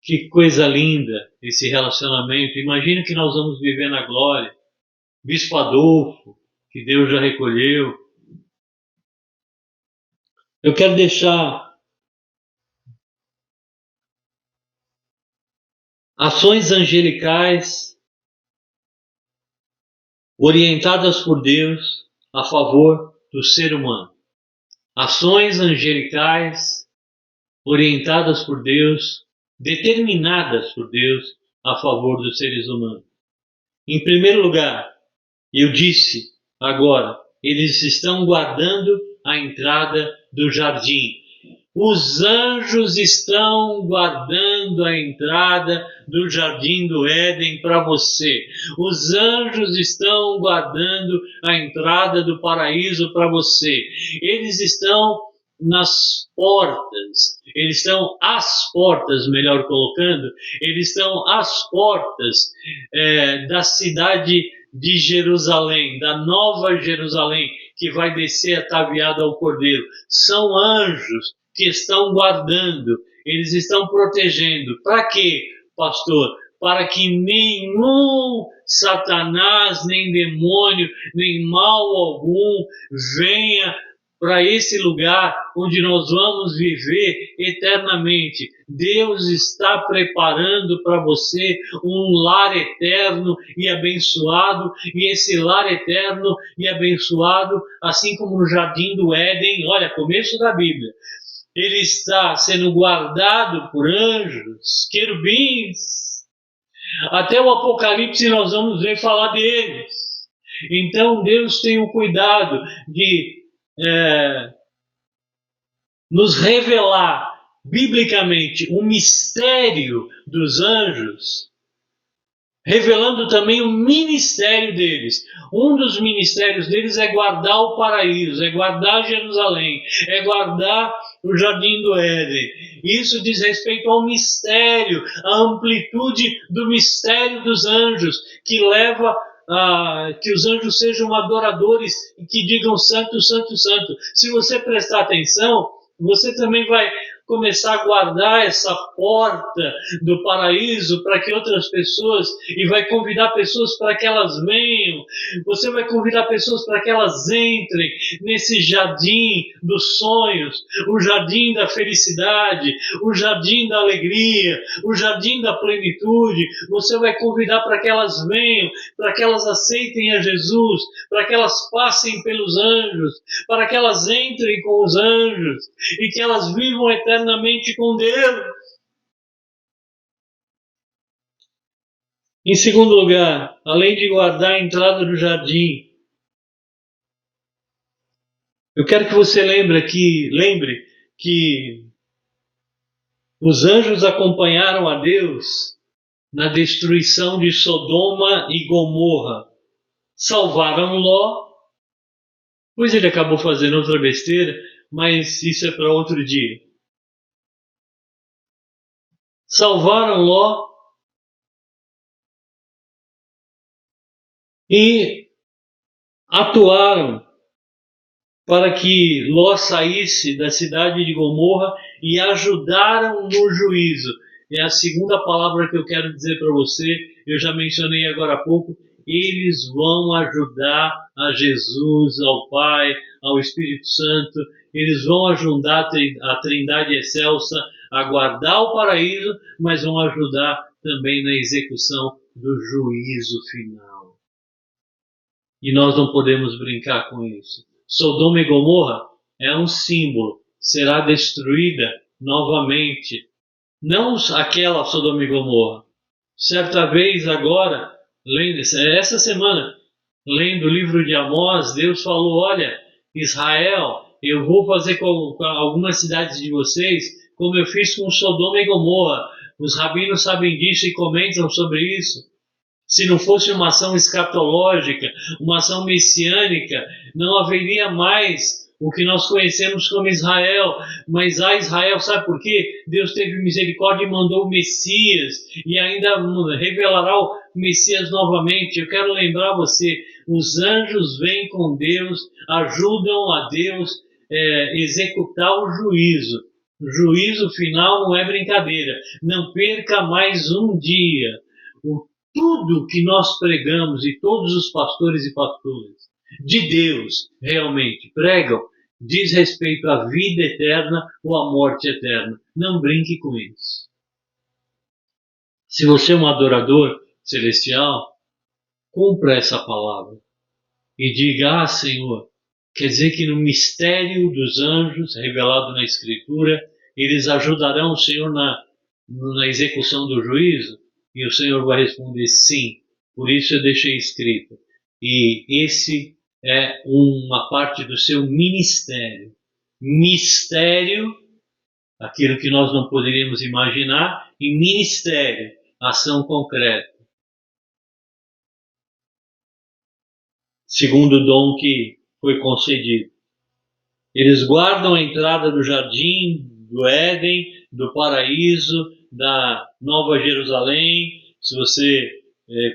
A: Que coisa linda esse relacionamento. Imagina que nós vamos viver na glória. Bispo Adolfo, que Deus já recolheu. Eu quero deixar ações angelicais orientadas por Deus a favor do ser humano. Ações angelicais orientadas por Deus, determinadas por Deus a favor dos seres humanos. Em primeiro lugar, eu disse agora, eles estão guardando a entrada do jardim. Os anjos estão guardando a entrada do jardim do Éden para você. Os anjos estão guardando a entrada do paraíso para você. Eles estão nas portas, eles estão às portas, melhor colocando, eles estão às portas da cidade de Jerusalém, da nova Jerusalém, que vai descer ataviada ao Cordeiro. São anjos que estão guardando, eles estão protegendo. Para quê, pastor? Para que nenhum Satanás, nem demônio, nem mal algum venha para esse lugar onde nós vamos viver eternamente. Deus está preparando para você um lar eterno e abençoado, e esse lar eterno e abençoado, assim como no jardim do Éden, olha, começo da Bíblia, ele está sendo guardado por anjos, querubins. Até o Apocalipse nós vamos ver falar deles. Então Deus tem o cuidado de nos revelar biblicamente o mistério dos anjos revelando também o ministério deles. Um dos ministérios deles é guardar o paraíso, é guardar Jerusalém, é guardar o jardim do Éden. Isso diz respeito ao mistério, à amplitude do mistério dos anjos, que leva a que os anjos sejam adoradores e que digam santo, santo, santo. Se você prestar atenção, você também vai começar a guardar essa porta do paraíso para que outras pessoas, e vai convidar pessoas para que elas venham, você vai convidar pessoas para que elas entrem nesse jardim dos sonhos, o jardim da felicidade, o jardim da alegria, o jardim da plenitude. Você vai convidar para que elas venham, para que elas aceitem a Jesus, para que elas passem pelos anjos, para que elas entrem com os anjos e que elas vivam eternamente com Deus. Em segundo lugar, além de guardar a entrada do jardim, eu quero que você lembre que os anjos acompanharam a Deus na destruição de Sodoma e Gomorra. Salvaram Ló, pois ele acabou fazendo outra besteira, mas isso é para outro dia. Salvaram Ló e atuaram para que Ló saísse da cidade de Gomorra e ajudaram no juízo. É a segunda palavra que eu quero dizer para você, eu já mencionei agora há pouco, eles vão ajudar a Jesus, ao Pai, ao Espírito Santo, eles vão ajudar a Trindade excelsa a guardar o paraíso, mas vão ajudar também na execução do juízo final. E nós não podemos brincar com isso. Sodoma e Gomorra é um símbolo, será destruída novamente. Não aquela Sodoma e Gomorra. Certa vez agora, essa semana, lendo o livro de Amós, Deus falou, olha, Israel, eu vou fazer com algumas cidades de vocês como eu fiz com Sodoma e Gomorra. Os rabinos sabem disso e comentam sobre isso. Se não fosse uma ação escatológica, uma ação messiânica, não haveria mais o que nós conhecemos como Israel. Mas a Israel, sabe por quê? Deus teve misericórdia e mandou o Messias, e ainda revelará o Messias novamente. Eu quero lembrar você, os anjos vêm com Deus, ajudam a Deus executar o juízo. O juízo final não é brincadeira. Não perca mais um dia. Tudo que nós pregamos e todos os pastores e pastoras de Deus realmente pregam diz respeito à vida eterna ou à morte eterna. Não brinque com isso. Se você é um adorador celestial, cumpra essa palavra e diga, Senhor, quer dizer que no mistério dos anjos revelado na Escritura, eles ajudarão o Senhor na execução do juízo? E o Senhor vai responder sim, por isso eu deixei escrito. E esse é uma parte do seu ministério. Mistério, aquilo que nós não poderíamos imaginar, e ministério, ação concreta. Segundo o dom que foi concedido. Eles guardam a entrada do jardim, do Éden, do paraíso, da Nova Jerusalém. Se você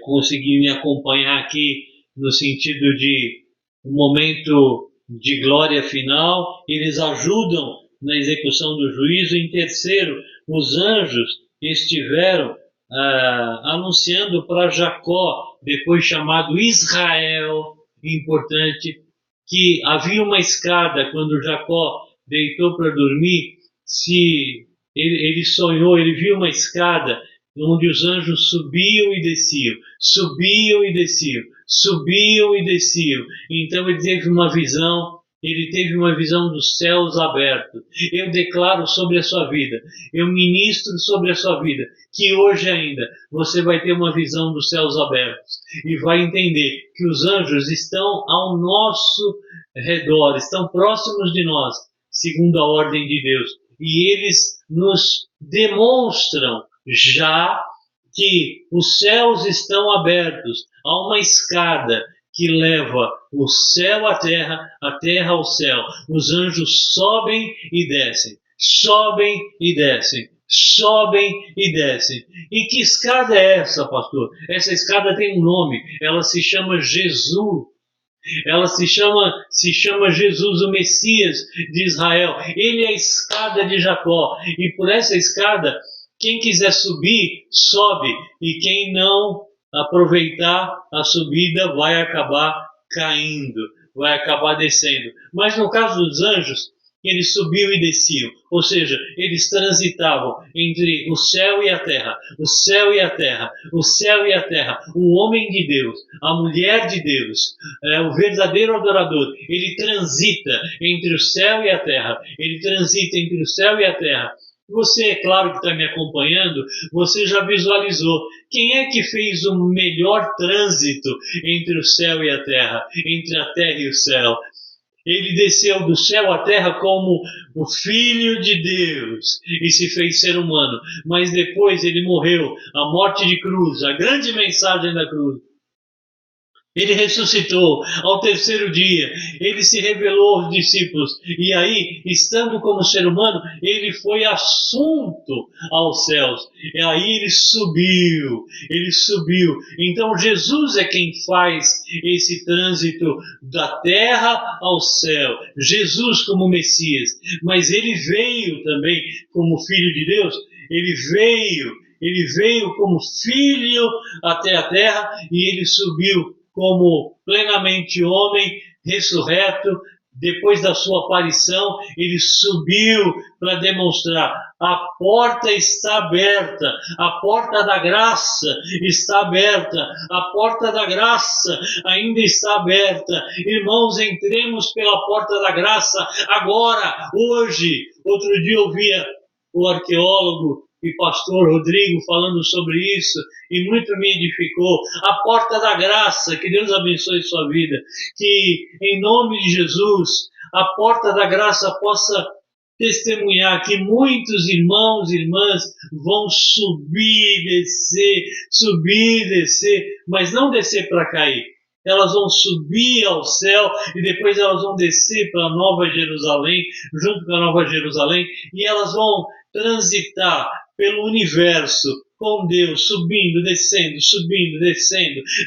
A: conseguir me acompanhar aqui no sentido de um momento de glória final, eles ajudam na execução do juízo. Em terceiro, os anjos estiveram anunciando para Jacó, depois chamado Israel, importante, que havia uma escada quando Jacó deitou para dormir. Se ele sonhou, ele viu uma escada onde os anjos subiam e desciam, subiam e desciam, subiam e desciam. Então ele teve uma visão dos céus abertos. Eu declaro sobre a sua vida, eu ministro sobre a sua vida, que hoje ainda você vai ter uma visão dos céus abertos e vai entender que os anjos estão ao nosso redor, estão próximos de nós, segundo a ordem de Deus. E eles nos demonstram já que os céus estão abertos, há uma escada que leva o céu à terra, a terra ao céu. Os anjos sobem e descem, sobem e descem, sobem e descem. E que escada é essa, pastor? Essa escada tem um nome, ela se chama Jesus. Ela se chama Jesus, o Messias de Israel. Ele é a escada de Jacó. E por essa escada, quem quiser subir, sobe. E quem não aproveitar a subida vai acabar caindo, vai acabar descendo. Mas no caso dos anjos, eles subiam e desciam, ou seja, eles transitavam entre o céu e a terra, o céu e a terra, o céu e a terra. O homem de Deus, a mulher de Deus, o verdadeiro adorador, ele transita entre o céu e a terra, ele transita entre o céu e a terra. Você, é claro que está me acompanhando, você já visualizou quem é que fez o melhor trânsito entre o céu e a terra, entre a terra e o céu. Ele desceu do céu à terra como o Filho de Deus e se fez ser humano. Mas depois ele morreu, a morte de cruz, a grande mensagem da cruz. Ele ressuscitou ao terceiro dia, ele se revelou aos discípulos, e aí, estando como ser humano, ele foi assunto aos céus, e aí ele subiu. Então Jesus é quem faz esse trânsito da terra ao céu, Jesus como Messias, mas ele veio também como Filho de Deus, ele veio como Filho até a terra, e ele subiu como plenamente homem, ressurreto. Depois da sua aparição, ele subiu para demonstrar: a porta está aberta, a porta da graça está aberta, a porta da graça ainda está aberta. Irmãos, entremos pela porta da graça agora, hoje. Outro dia eu via o arqueólogo e pastor Rodrigo falando sobre isso, e muito me edificou. A porta da graça, que Deus abençoe sua vida, que em nome de Jesus, a porta da graça possa testemunhar que muitos irmãos e irmãs vão subir, descer, mas não descer para cair. Elas vão subir ao céu e depois elas vão descer para a Nova Jerusalém, junto com a Nova Jerusalém, e elas vão transitar pelo universo com Deus, subindo, descendo.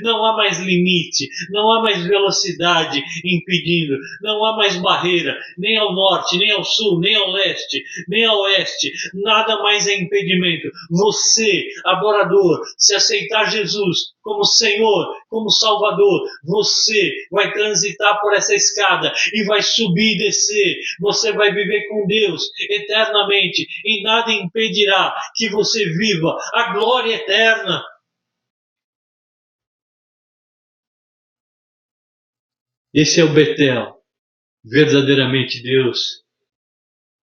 A: Não há mais limite, não há mais velocidade impedindo, não há mais barreira, nem ao norte, nem ao sul, nem ao leste, nem ao oeste. Nada mais é impedimento. Você, adorador, se aceitar Jesus como Senhor, como Salvador, você vai transitar por essa escada e vai subir e descer. Você vai viver com Deus eternamente e nada impedirá que você viva a glória eterna. Esse é o Betel. Verdadeiramente Deus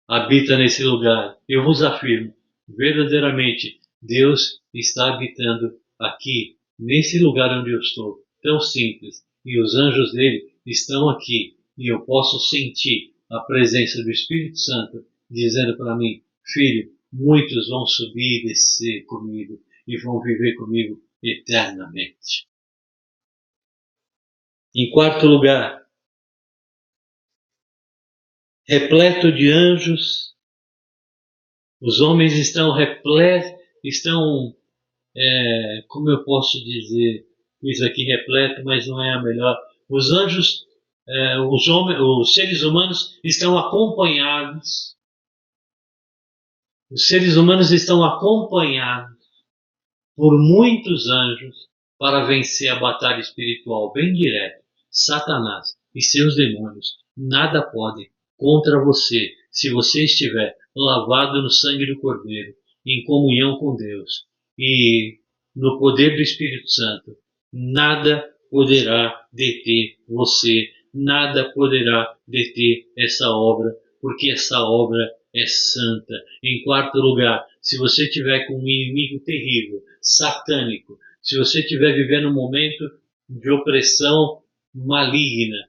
A: habita nesse lugar. Eu vos afirmo, verdadeiramente Deus está habitando aqui, nesse lugar onde eu estou, tão simples. E os anjos dele estão aqui. E eu posso sentir a presença do Espírito Santo dizendo para mim: filho, muitos vão subir e descer comigo e vão viver comigo eternamente. Em quarto lugar, repleto de anjos, os homens estão como eu posso dizer, isso aqui repleto, mas não é a melhor. Os anjos, os seres humanos estão acompanhados. Os seres humanos estão acompanhados por muitos anjos para vencer a batalha espiritual bem direta. Satanás e seus demônios nada podem contra você se você estiver lavado no sangue do Cordeiro, em comunhão com Deus e no poder do Espírito Santo. Nada poderá deter você, nada poderá deter essa obra, porque essa obra é santa. Em quarto lugar, se você tiver com um inimigo terrível, satânico, se você estiver vivendo um momento de opressão maligna,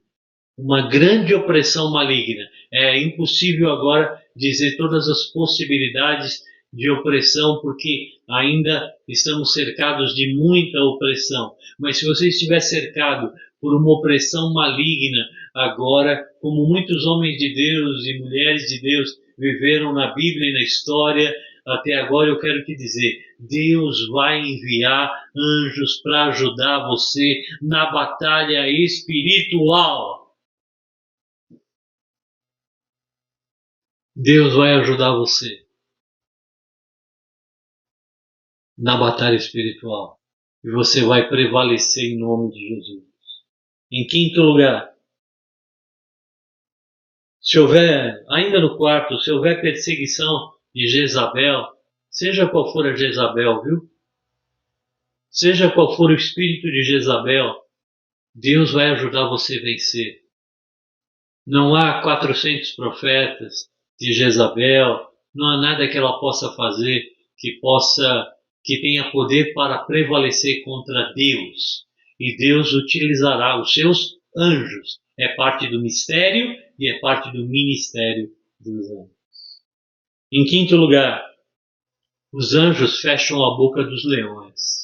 A: uma grande opressão maligna, é impossível agora dizer todas as possibilidades de opressão, porque ainda estamos cercados de muita opressão. Mas se você estiver cercado por uma opressão maligna, agora, como muitos homens de Deus e mulheres de Deus viveram na Bíblia e na história, até agora eu quero te dizer, Deus vai enviar anjos para ajudar você na batalha espiritual. Deus vai ajudar você na batalha espiritual. E você vai prevalecer em nome de Jesus. Em quinto lugar, se houver, ainda no quarto, se houver perseguição de Jezabel, seja qual for a Jezabel, viu? Seja qual for o espírito de Jezabel, Deus vai ajudar você a vencer. Não há 400 profetas de Jezabel, não há nada que ela possa fazer que tenha poder para prevalecer contra Deus. E Deus utilizará os seus anjos. É parte do mistério e é parte do ministério dos anjos. Em quinto lugar, os anjos fecham a boca dos leões.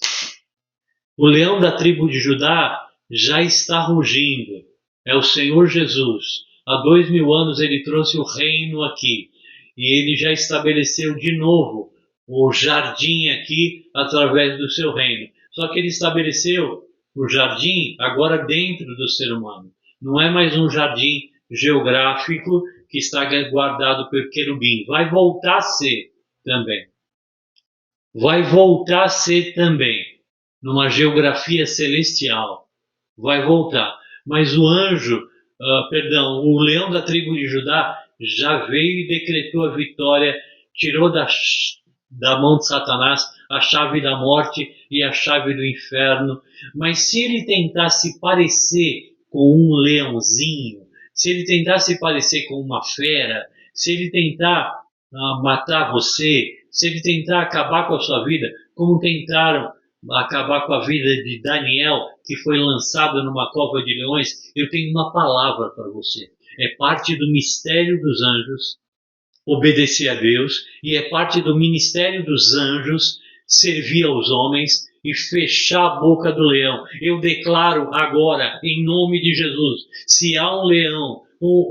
A: O leão da tribo de Judá já está rugindo. É o Senhor Jesus. Há 2000 anos ele trouxe o reino aqui. E ele já estabeleceu de novo o jardim aqui através do seu reino. Só que ele estabeleceu o jardim agora dentro do ser humano. Não é mais um jardim geográfico que está guardado pelo querubim. Vai voltar a ser também. Vai voltar a ser também. Numa geografia celestial. Vai voltar. Mas o o leão da tribo de Judá já veio e decretou a vitória, tirou da mão de Satanás a chave da morte e a chave do inferno. Mas se ele tentar se parecer com um leãozinho, se ele tentar se parecer com uma fera, se ele tentar matar você, se ele tentar acabar com a sua vida, como tentaram acabar com a vida de Daniel, que foi lançado numa cova de leões, eu tenho uma palavra para você. É parte do mistério dos anjos obedecer a Deus e é parte do ministério dos anjos servir aos homens e fechar a boca do leão. Eu declaro agora, em nome de Jesus, se há um leão ou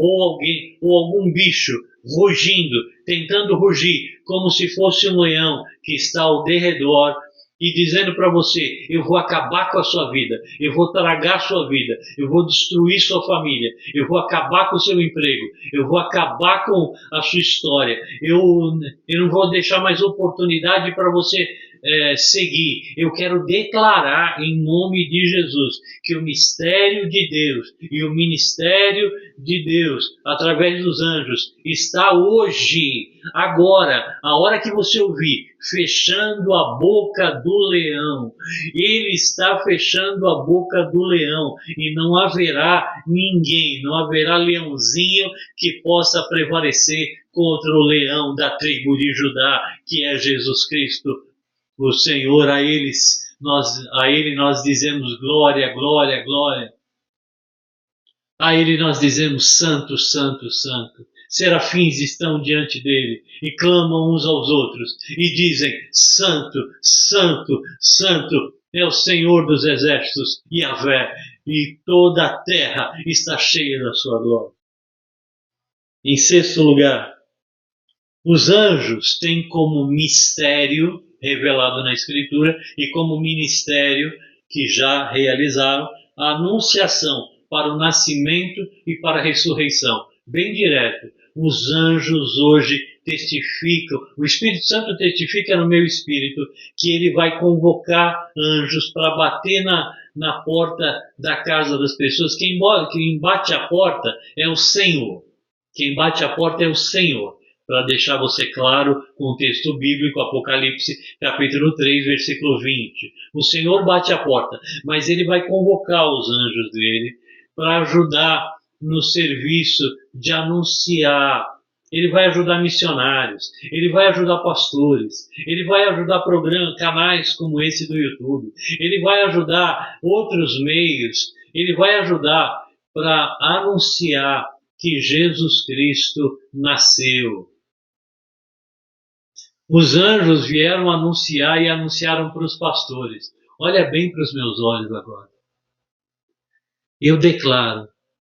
A: algum bicho rugindo, tentando rugir como se fosse um leão que está ao derredor, e dizendo para você, eu vou acabar com a sua vida, eu vou tragar a sua vida, eu vou destruir sua família, eu vou acabar com o seu emprego, eu vou acabar com a sua história, eu não vou deixar mais oportunidade para você seguir. Eu quero declarar em nome de Jesus que o mistério de Deus e o ministério de Deus através dos anjos está hoje, agora, a hora que você ouvir, fechando a boca do leão. Ele está fechando a boca do leão e não haverá ninguém, não haverá leãozinho que possa prevalecer contra o leão da tribo de Judá, que é Jesus Cristo, o Senhor. A ele nós dizemos glória, glória, glória. A ele nós dizemos santo, santo, santo. Serafins estão diante dele e clamam uns aos outros e dizem, santo, santo, santo é o Senhor dos exércitos, Yahvé, e toda a terra está cheia da sua glória. Em sexto lugar, os anjos têm como mistério revelado na Escritura e como ministério que já realizaram a anunciação para o nascimento e para a ressurreição. Bem direto, os anjos hoje testificam, o Espírito Santo testifica no meu espírito que ele vai convocar anjos para bater na porta da casa das pessoas. Quem bate a porta é o Senhor. Quem bate a porta é o Senhor. Para deixar você claro, com o texto bíblico, Apocalipse, capítulo 3, versículo 20. O Senhor bate a porta, mas ele vai convocar os anjos dele para ajudar no serviço de anunciar. Ele vai ajudar missionários, ele vai ajudar pastores, ele vai ajudar canais como esse do YouTube, ele vai ajudar outros meios, ele vai ajudar para anunciar que Jesus Cristo nasceu. Os anjos vieram anunciar e anunciaram para os pastores. Olha bem para os meus olhos agora. Eu declaro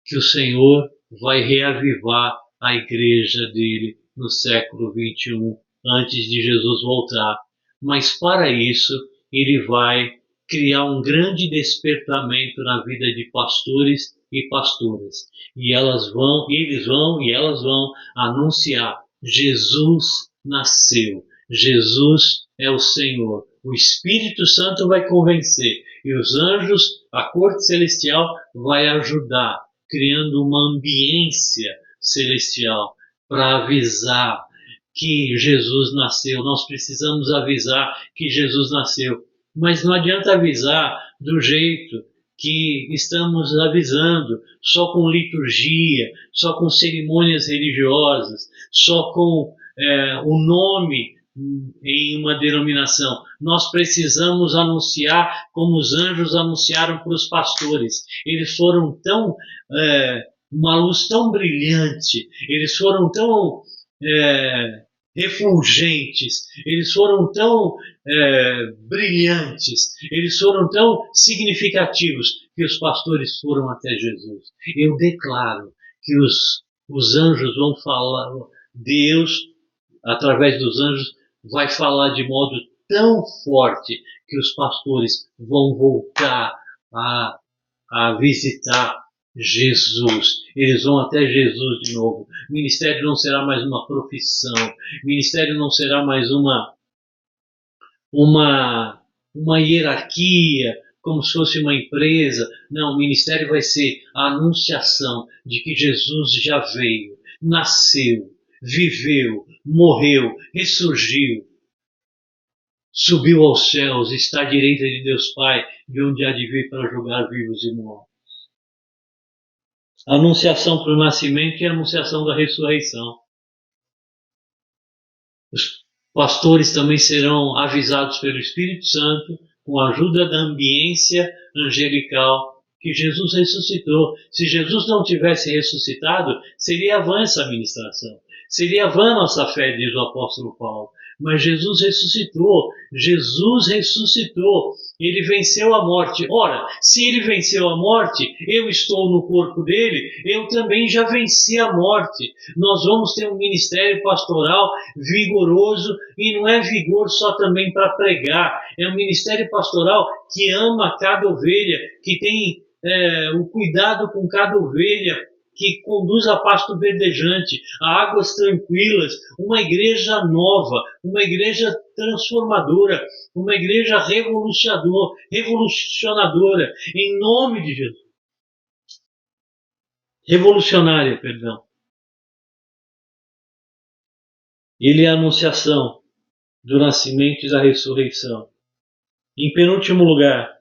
A: que o Senhor vai reavivar a igreja dele no século 21, antes de Jesus voltar. Mas para isso, ele vai criar um grande despertamento na vida de pastores e pastoras. E eles vão anunciar: Jesus nasceu, Jesus é o Senhor. O Espírito Santo vai convencer e os anjos, a corte celestial, vai ajudar, criando uma ambiência celestial para avisar que Jesus nasceu. Nós precisamos avisar que Jesus nasceu. Mas não adianta avisar do jeito que estamos avisando, só com liturgia, só com cerimônias religiosas, só com o nome em uma denominação. Nós precisamos anunciar como os anjos anunciaram para os pastores. Eles foram tão uma luz tão brilhante, eles foram tão refulgentes, eles foram tão brilhantes, eles foram tão significativos que os pastores foram até Jesus. Eu declaro que os anjos vão falar, Deus, através dos anjos, vai falar de modo tão forte que os pastores vão voltar a visitar Jesus. Eles vão até Jesus de novo. Ministério não será mais uma profissão. Ministério não será mais uma hierarquia, como se fosse uma empresa. Não, o ministério vai ser a anunciação de que Jesus já veio, nasceu, viveu, morreu, ressurgiu, subiu aos céus, está à direita de Deus Pai, de onde há de vir para julgar vivos e mortos. A anunciação para o nascimento e a anunciação da ressurreição. Os pastores também serão avisados pelo Espírito Santo, com a ajuda da ambiência angelical, que Jesus ressuscitou. Se Jesus não tivesse ressuscitado, seria vã essa ministração. Seria vã nossa fé, diz o apóstolo Paulo. Mas Jesus ressuscitou. Jesus ressuscitou. Ele venceu a morte. Ora, se ele venceu a morte, eu estou no corpo dele, eu também já venci a morte. Nós vamos ter um ministério pastoral vigoroso, e não é vigor só também para pregar. É um ministério pastoral que ama cada ovelha, que tem o cuidado com cada ovelha, que conduz a pasto verdejante, a águas tranquilas, uma igreja nova, uma igreja transformadora, uma igreja revolucionadora, em nome de Jesus. Revolucionária, perdão. Ele é a anunciação do nascimento e da ressurreição. Em penúltimo lugar,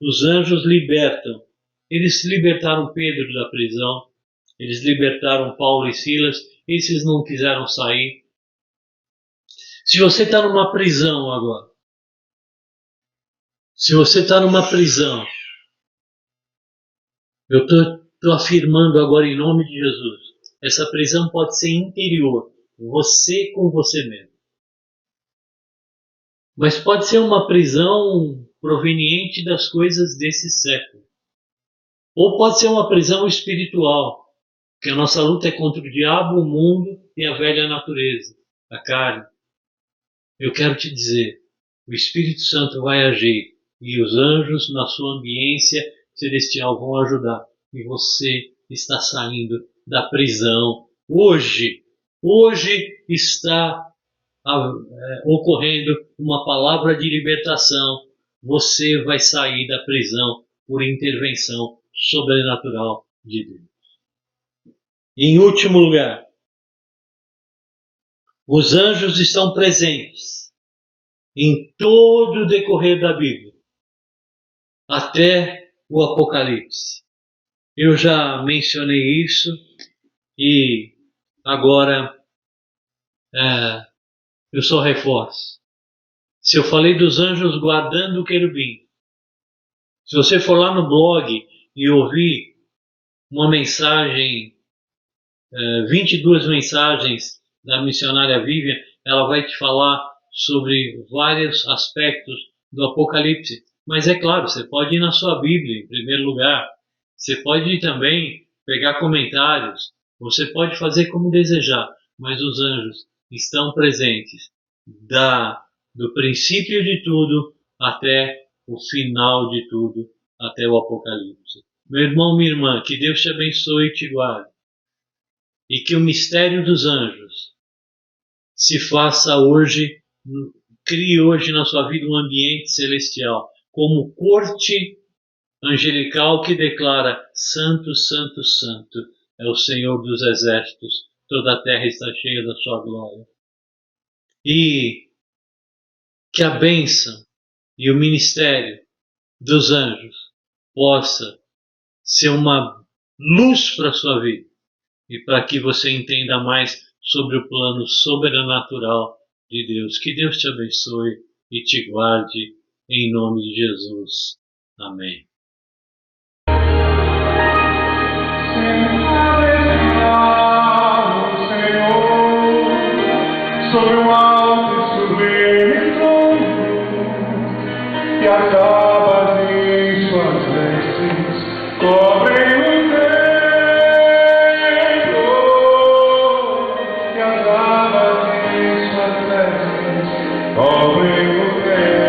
A: os anjos libertam. Eles libertaram Pedro da prisão, eles libertaram Paulo e Silas, esses não quiseram sair. Se você está numa prisão agora, se você está numa prisão, eu estou afirmando agora em nome de Jesus, essa prisão pode ser interior, você com você mesmo. Mas pode ser uma prisão proveniente das coisas desse século. Ou pode ser uma prisão espiritual, porque a nossa luta é contra o diabo, o mundo e a velha natureza, a carne. Eu quero te dizer, o Espírito Santo vai agir e os anjos na sua ambiência celestial vão ajudar. E você está saindo da prisão. Hoje está ocorrendo uma palavra de libertação. Você vai sair da prisão por intervenção sobrenatural de Deus. Em último lugar, os anjos estão presentes em todo o decorrer da Bíblia, até o Apocalipse. Eu já mencionei isso e agora eu só reforço. Se eu falei dos anjos guardando o querubim, se você for lá no blog e ouvir uma mensagem, 22 mensagens da missionária Vivian, ela vai te falar sobre vários aspectos do Apocalipse. Mas é claro, você pode ir na sua Bíblia em primeiro lugar. Você pode também pegar comentários. Você pode fazer como desejar. Mas os anjos estão presentes do princípio de tudo até o final de tudo, até o Apocalipse. Meu irmão, minha irmã, que Deus te abençoe e te guarde. E que o mistério dos anjos se faça hoje, crie hoje na sua vida um ambiente celestial, como corte angelical que declara: Santo, Santo, Santo é o Senhor dos exércitos, toda a terra está cheia da sua glória. E que a bênção e o ministério dos anjos possa ser uma luz para a sua vida e para que você entenda mais sobre o plano sobrenatural de Deus. Que Deus te abençoe e te guarde em nome de Jesus. Amém.
B: Sobre um alto e sublime trono, e as abas em suas vestes cobrem o templo, e as abas em suas vestes cobrem o templo.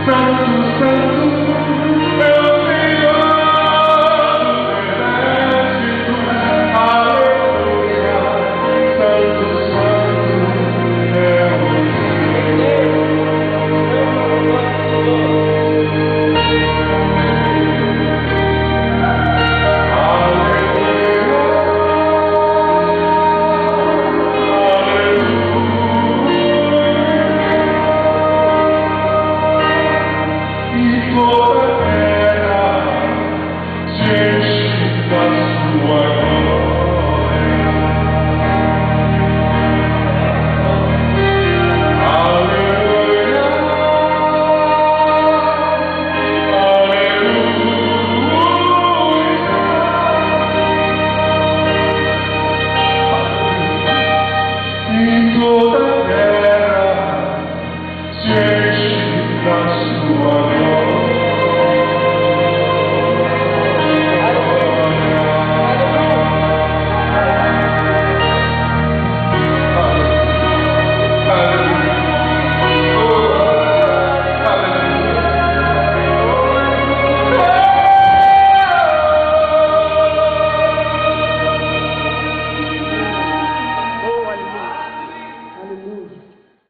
B: Santo, Santo,